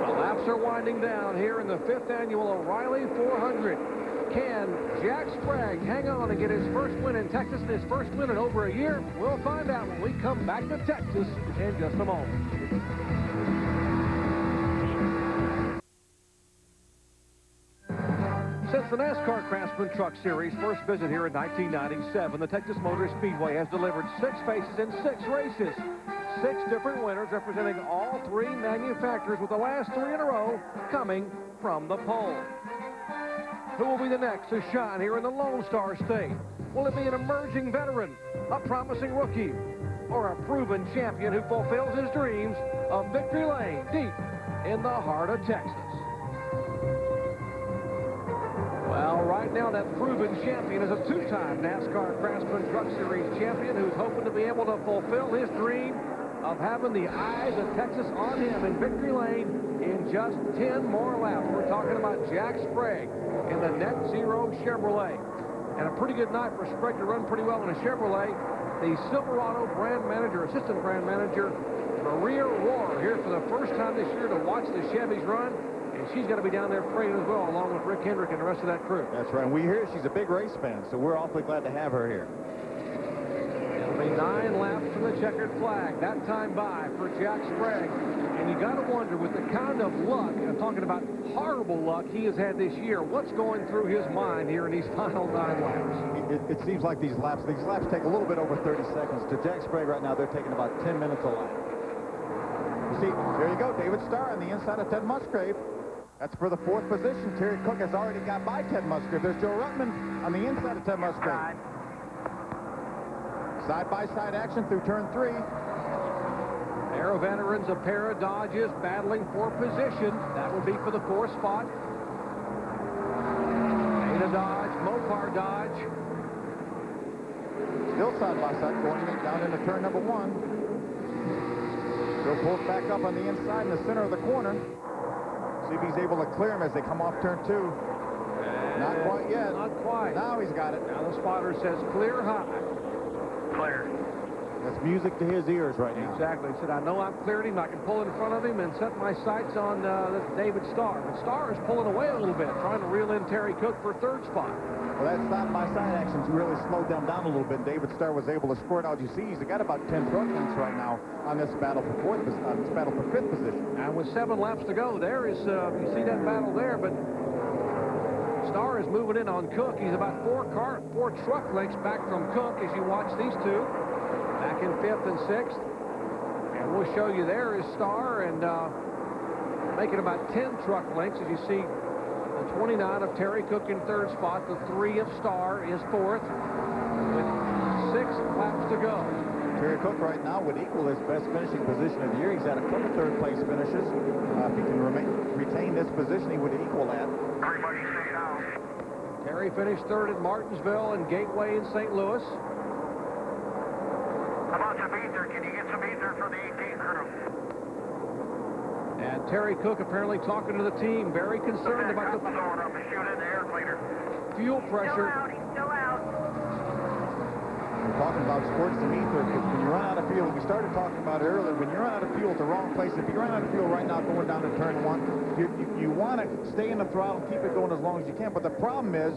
The laps are winding down here in the 5th annual O'Reilly 400. Can Jack Sprague hang on and get his first win in Texas and his first win in over a year? We'll find out when we come back to Texas in just a moment. Since the NASCAR Craftsman Truck Series first visit here in 1997, the Texas Motor Speedway has delivered 6 faces in 6 races. 6 different winners representing all 3 manufacturers, with the last 3 in a row coming from the pole. Who will be the next to shine here in the Lone Star State? Will it be an emerging veteran, a promising rookie, or a proven champion who fulfills his dreams of Victory Lane deep in the heart of Texas? Well, right now that proven champion is a 2-time NASCAR Craftsman Truck Series champion who's hoping to be able to fulfill his dream of having the eyes of Texas on him in Victory Lane in just 10 more laps. We're talking about Jack Sprague in the Net Zero Chevrolet. And a pretty good night for Sprague to run pretty well in a Chevrolet. The Silverado brand manager, assistant brand manager, Maria Rohrer, here for the first time this year to watch the Chevys run. And she's got to be down there praying as well, along with Rick Hendrick and the rest of that crew. That's right. And we hear she's a big race fan, so we're awfully glad to have her here. It'll be 9 laps from the checkered flag. That time by for Jack Sprague. And you got to wonder, with the kind of luck, I'm talking about horrible luck he has had this year, what's going through his mind here in these final 9 laps? It seems like these laps take a little bit over 30 seconds. To Jack Sprague right now, they're taking about 10 minutes a lap. You see, there you go, David Starr on the inside of Ted Musgrave. That's for the 4th position. Terry Cook has already got by Ted Musgrave. There's Joe Ruttman on the inside of Ted Musgrave. Side-by-side action through turn 3. Pair of veterans, a pair of Dodges battling for position. That would be for the 4th spot. Dana Dodge, Mopar Dodge. Still side-by-side going down into turn number 1. Joe pulls back up on the inside in the center of the corner. See if he's able to clear him as they come off turn 2. Not quite yet. Not quite. Now he's got it. Now the spotter says clear high. Clear. That's music to his ears right now. Exactly. He said, I know I've cleared him. I can pull in front of him and set my sights on David Starr. But Starr is pulling away a little bit, trying to reel in Terry Cook for third spot. Well, that side-by-side action's really slowed them down a little bit. David Starr was able to squirt out. You see, he's got about 10 truck lengths right now on this battle for fifth position. And with 7 laps to go, there is, you see that battle there, but Starr is moving in on Cook. He's about 4 truck lengths back from Cook as you watch these two back in 5th and 6th. And we'll show you there is Starr and making about 10 truck lengths as you see. The 29 of Terry Cook in 3rd spot. The 3 of Starr is 4th with 6 laps to go. Terry Cook right now would equal his best finishing position of the year. He's had a couple third-place finishes. If he can retain this position, he would equal that. Everybody stay down. Terry finished 3rd at Martinsville and Gateway in St. Louis. How about some ether? Can you get some ether for the 18th crew? And Terry Cook apparently talking to the team, very concerned about the fuel pressure. He's still out. We're talking about squirts and ether, because when you run out of fuel, we started talking about it earlier, when you run out of fuel at the wrong place, if you run out of fuel right now going down to turn 1, you want to stay in the throttle and keep it going as long as you can, but the problem is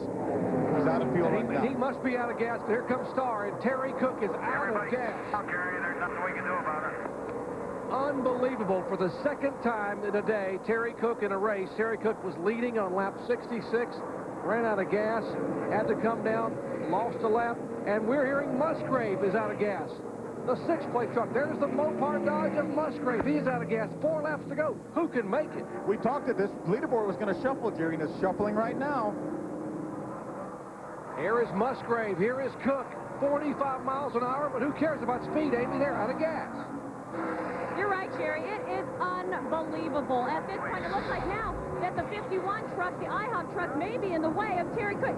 he's out of fuel right now. He must be out of gas. Here comes Starr, and Terry Cook is out of gas. Gary, there's nothing we can do about it. Unbelievable. For the second time in a day, Terry Cook in a race. Terry Cook was leading on lap 66, ran out of gas, had to come down, lost a lap, and we're hearing Musgrave is out of gas. The 6th-place truck. There's the Mopar Dodge of Musgrave. He's out of gas. 4 laps to go. Who can make it? We talked that this leaderboard was going to shuffle, Jerry, and it's shuffling right now. Here is Musgrave. Here is Cook. 45 miles an hour, but who cares about speed, Amy? They're out of gas. You're right, Jerry. It is unbelievable. At this point, it looks like now that the 51 truck, the IHOP truck, may be in the way of Terry Cook.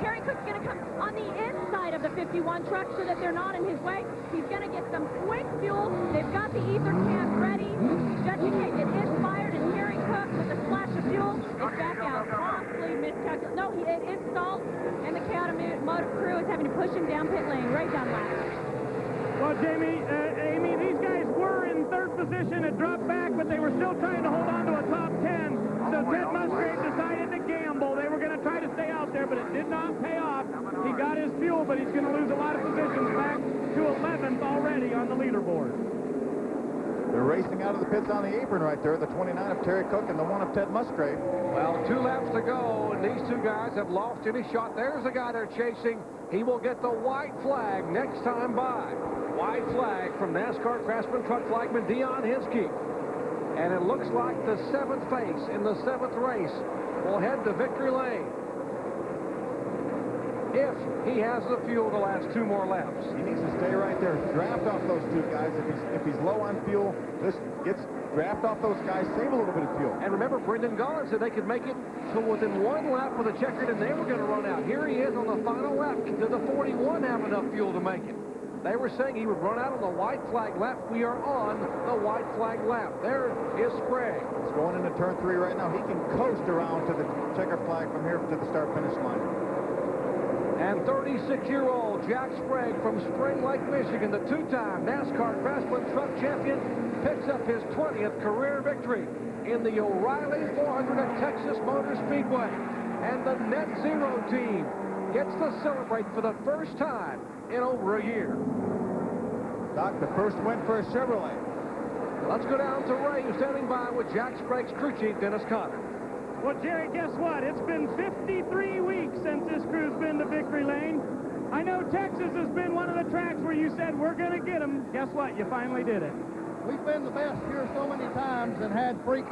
Terry Cook's going to come on the inside of the 51 truck so that they're not in his way. He's going to get some quick fuel. They've got the ether can ready just in case it is fired, and Terry Cook with a splash of fuel is back out. Costly miscalculation. No, it is stalled, and the automotive crew is having to push him down pit lane, right down lap. Well, Amy, these guys were in 3rd position and dropped back, but they were still trying to hold on to a top 10. So Ted Musgrave decided to gamble. They were going to try to stay out there, but it did not pay off. He got his fuel, but he's going to lose a lot of positions back to 11th already on the leaderboard. They're racing out of the pits on the apron right there, the 29 of Terry Cook and the 1 of Ted Musgrave. Well, 2 laps to go, and these 2 guys have lost any shot. There's the guy they're chasing. He will get the white flag next time by. White flag from NASCAR Craftsman truck flagman Dion Henske. And it looks like the 7th face in the 7th race will head to victory lane if he has the fuel to last 2 more laps. He needs to stay right there. Draft off those 2 guys. If he's low on fuel, this gets draft off those guys, save a little bit of fuel. And remember, Brendan Gaughan said they could make it to within 1 lap with a checkered, and they were going to run out. Here he is on the final lap. Did the 41 have enough fuel to make it? They were saying he would run out on the white flag lap. We are on the white flag lap. There is Sprague. He's going into turn 3 right now. He can coast around to the checker flag from here to the start-finish line. And 36-year-old Jack Sprague from Spring Lake, Michigan, the 2-time NASCAR Craftsman truck champion, picks up his 20th career victory in the O'Reilly 400 at Texas Motor Speedway. And the Net Zero team gets to celebrate for the first time in over a year. Doc, the first win for a Chevrolet. Let's go down to Ray, who's standing by with Jack Sprague's crew chief, Dennis Conner. Well, Jerry, guess what? It's been 53 weeks since this crew's been to victory lane. I know Texas has been one of the tracks where you said, we're going to get them. Guess what? You finally did it. We've been the best here so many times and had freak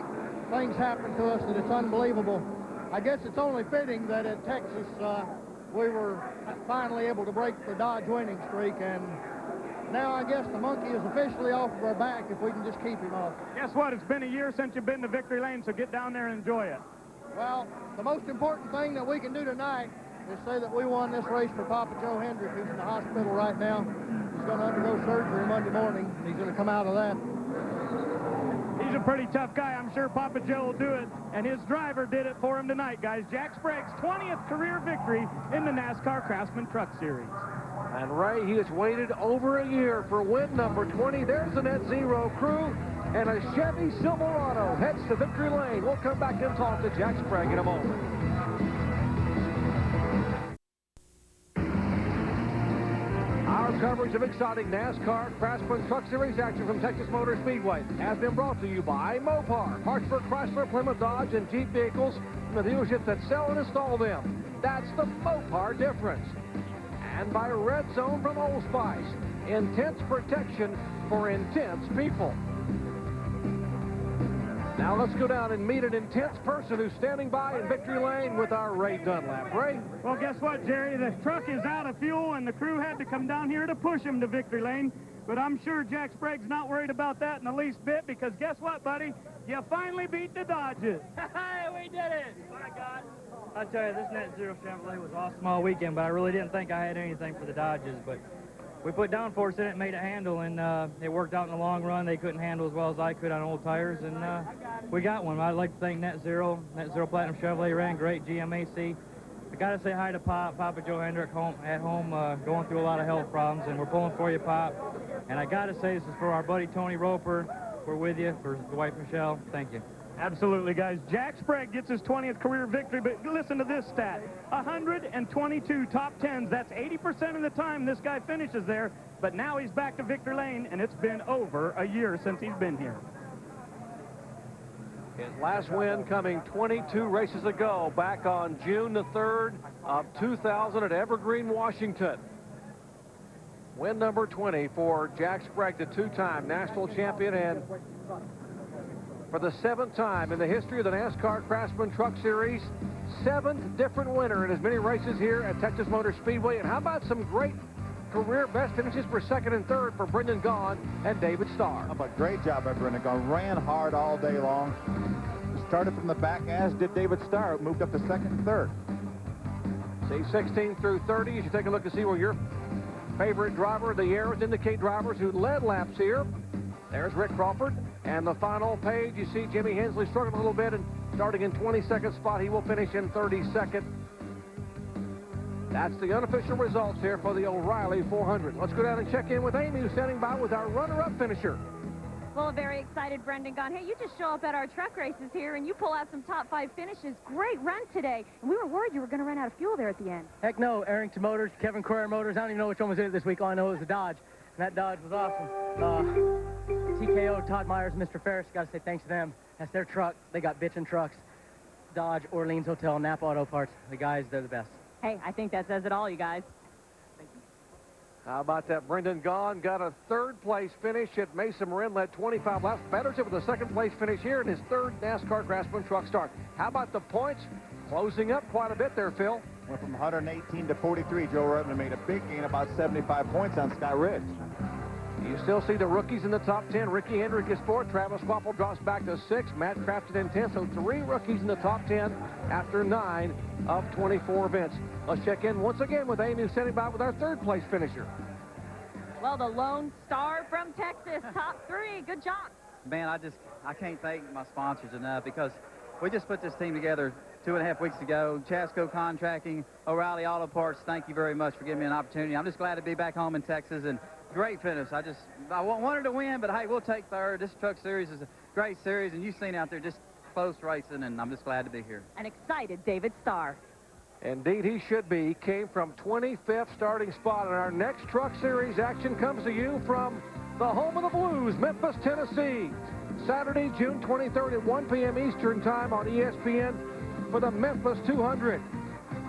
things happen to us that it's unbelievable. I guess it's only fitting that at Texas, we were finally able to break the Dodge winning streak, and now I guess the monkey is officially off of our back if we can just keep him off. Guess what? It's been a year since you've been to victory lane, so get down there and enjoy it. Well, the most important thing that we can do tonight is say that we won this race for Papa Joe Hendrick, who's in the hospital right now. He's going to undergo surgery Monday morning, and he's going to come out of that. He's a pretty tough guy. I'm sure Papa Joe will do it, and his driver did it for him tonight, guys. Jack Sprague's 20th career victory in the NASCAR Craftsman Truck Series. And Ray, he has waited over a year for win number 20. There's the Net Zero crew. And a Chevy Silverado heads to victory lane. We'll come back and talk to Jack Sprague in a moment. Our coverage of exciting NASCAR Craftsman Truck Series action from Texas Motor Speedway has been brought to you by Mopar, parts for Chrysler, Plymouth, Dodge, and Jeep vehicles from the dealerships that sell and install them. That's the Mopar difference. And by Red Zone from Old Spice, intense protection for intense people. Now let's go down and meet an intense person who's standing by in victory lane with our Ray Dunlap. Ray? Well, guess what, Jerry? The truck is out of fuel, and the crew had to come down here to push him to victory lane. But I'm sure Jack Sprague's not worried about that in the least bit, because guess what, buddy? You finally beat the Dodges. Hey, we did it! My God. I tell you, this Net Zero Chevrolet was awesome all weekend, but I really didn't think I had anything for the Dodges. But we put downforce in it, made it handle, and it worked out in the long run. They couldn't handle as well as I could on old tires, and we got one. I'd like to thank Net Zero Platinum Chevrolet ran great, GMAC. I got to say hi to Papa Joe Hendrick at home going through a lot of health problems, and we're pulling for you, Pop. And I got to say, this is for our buddy Tony Roper. We're with you. For the wife, Michelle, thank you. Absolutely, guys. Jack Sprague gets his 20th career victory, but listen to this stat. 122 top 10s. That's 80% of the time this guy finishes there, but now he's back to victory lane, and it's been over a year since he's been here. His last win coming 22 races ago, back on June the 3rd of 2000 at Evergreen, Washington. Win number 20 for Jack Sprague, the two-time national champion, and for the 7th time in the history of the NASCAR Craftsman Truck Series, 7th different winner in as many races here at Texas Motor Speedway. And how about some great career best finishes for 2nd and 3rd for Brendan Gaughan and David Starr. How about great job by Brendan Gaughan. Ran hard all day long. Started from the back, as did David Starr. Moved up to 2nd and 3rd. See 16 through 30 as you take a look to see where your favorite driver, the arrows indicate drivers who led laps here. There's Rick Crawford. And the final page, you see Jimmy Hensley struggling a little bit, and starting in 22nd spot, he will finish in 32nd. That's the unofficial results here for the O'Reilly 400. Let's go down and check in with Amy, who's standing by with our runner-up finisher. Well, a very excited Brendan Gaughan. Hey, you just show up at our truck races here, and you pull out some top 5 finishes. Great run today. And we were worried you were going to run out of fuel there at the end. Heck no, Arrington Motors, Kevin Carrera Motors. I don't even know which one was in it this week. All I know it was a Dodge, and that Dodge was awesome. TKO, Todd Myers, Mr. Ferris, got to say thanks to them. That's their truck. They got bitchin' trucks. Dodge, Orleans Hotel, Napa Auto Parts. The guys, they're the best. Hey, I think that says it all, you guys. How about that? Brendan Gaughan got a 3rd place finish at Mesa Marin, led 25 laps. Bettership with a 2nd place finish here in his 3rd NASCAR Craftsman truck start. How about the points? Closing up quite a bit there, Phil. Went from 118 to 43. Joe Redman made a big gain, about 75 points on Sky Ridge. You still see the rookies in the top 10. Ricky Hendrick is 4th. Travis Quapple drops back to 6. Matt Crafton in 10th. So 3 rookies in the top 10 after 9 of 24 events. Let's check in once again with Amy, who's standing by with our 3rd place finisher. Well, the Lone Star from Texas, top 3. Good job. Man, I can't thank my sponsors enough, because we just put this team together 2.5 weeks ago. Chasco Contracting, O'Reilly Auto Parts, thank you very much for giving me an opportunity. I'm just glad to be back home in Texas, and great finish. I wanted to win, but hey, we'll take 3rd. This truck series is a great series, and you've seen out there just close racing, and I'm just glad to be here. An excited David Starr. Indeed, he should be. He came from 25th starting spot, and our next truck series action comes to you from the home of the Blues, Memphis, Tennessee. Saturday, June 23rd at 1 p.m. Eastern Time on ESPN for the Memphis 200.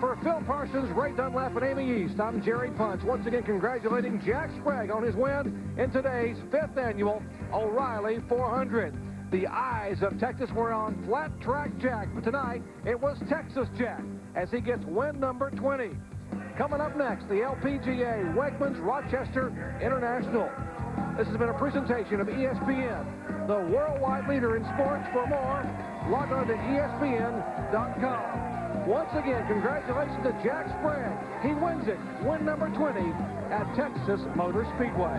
For Phil Parsons, Ray Dunlap, and Amy East, I'm Jerry Punch. Once again, congratulating Jack Sprague on his win in today's 5th annual O'Reilly 400. The eyes of Texas were on Flat Track Jack, but tonight it was Texas Jack as he gets win number 20. Coming up next, the LPGA Wegmans Rochester International. This has been a presentation of ESPN, the worldwide leader in sports. For more, log on to ESPN.com. Once again, congratulations to Jack Sprague. He wins it, win number 20 at Texas Motor Speedway.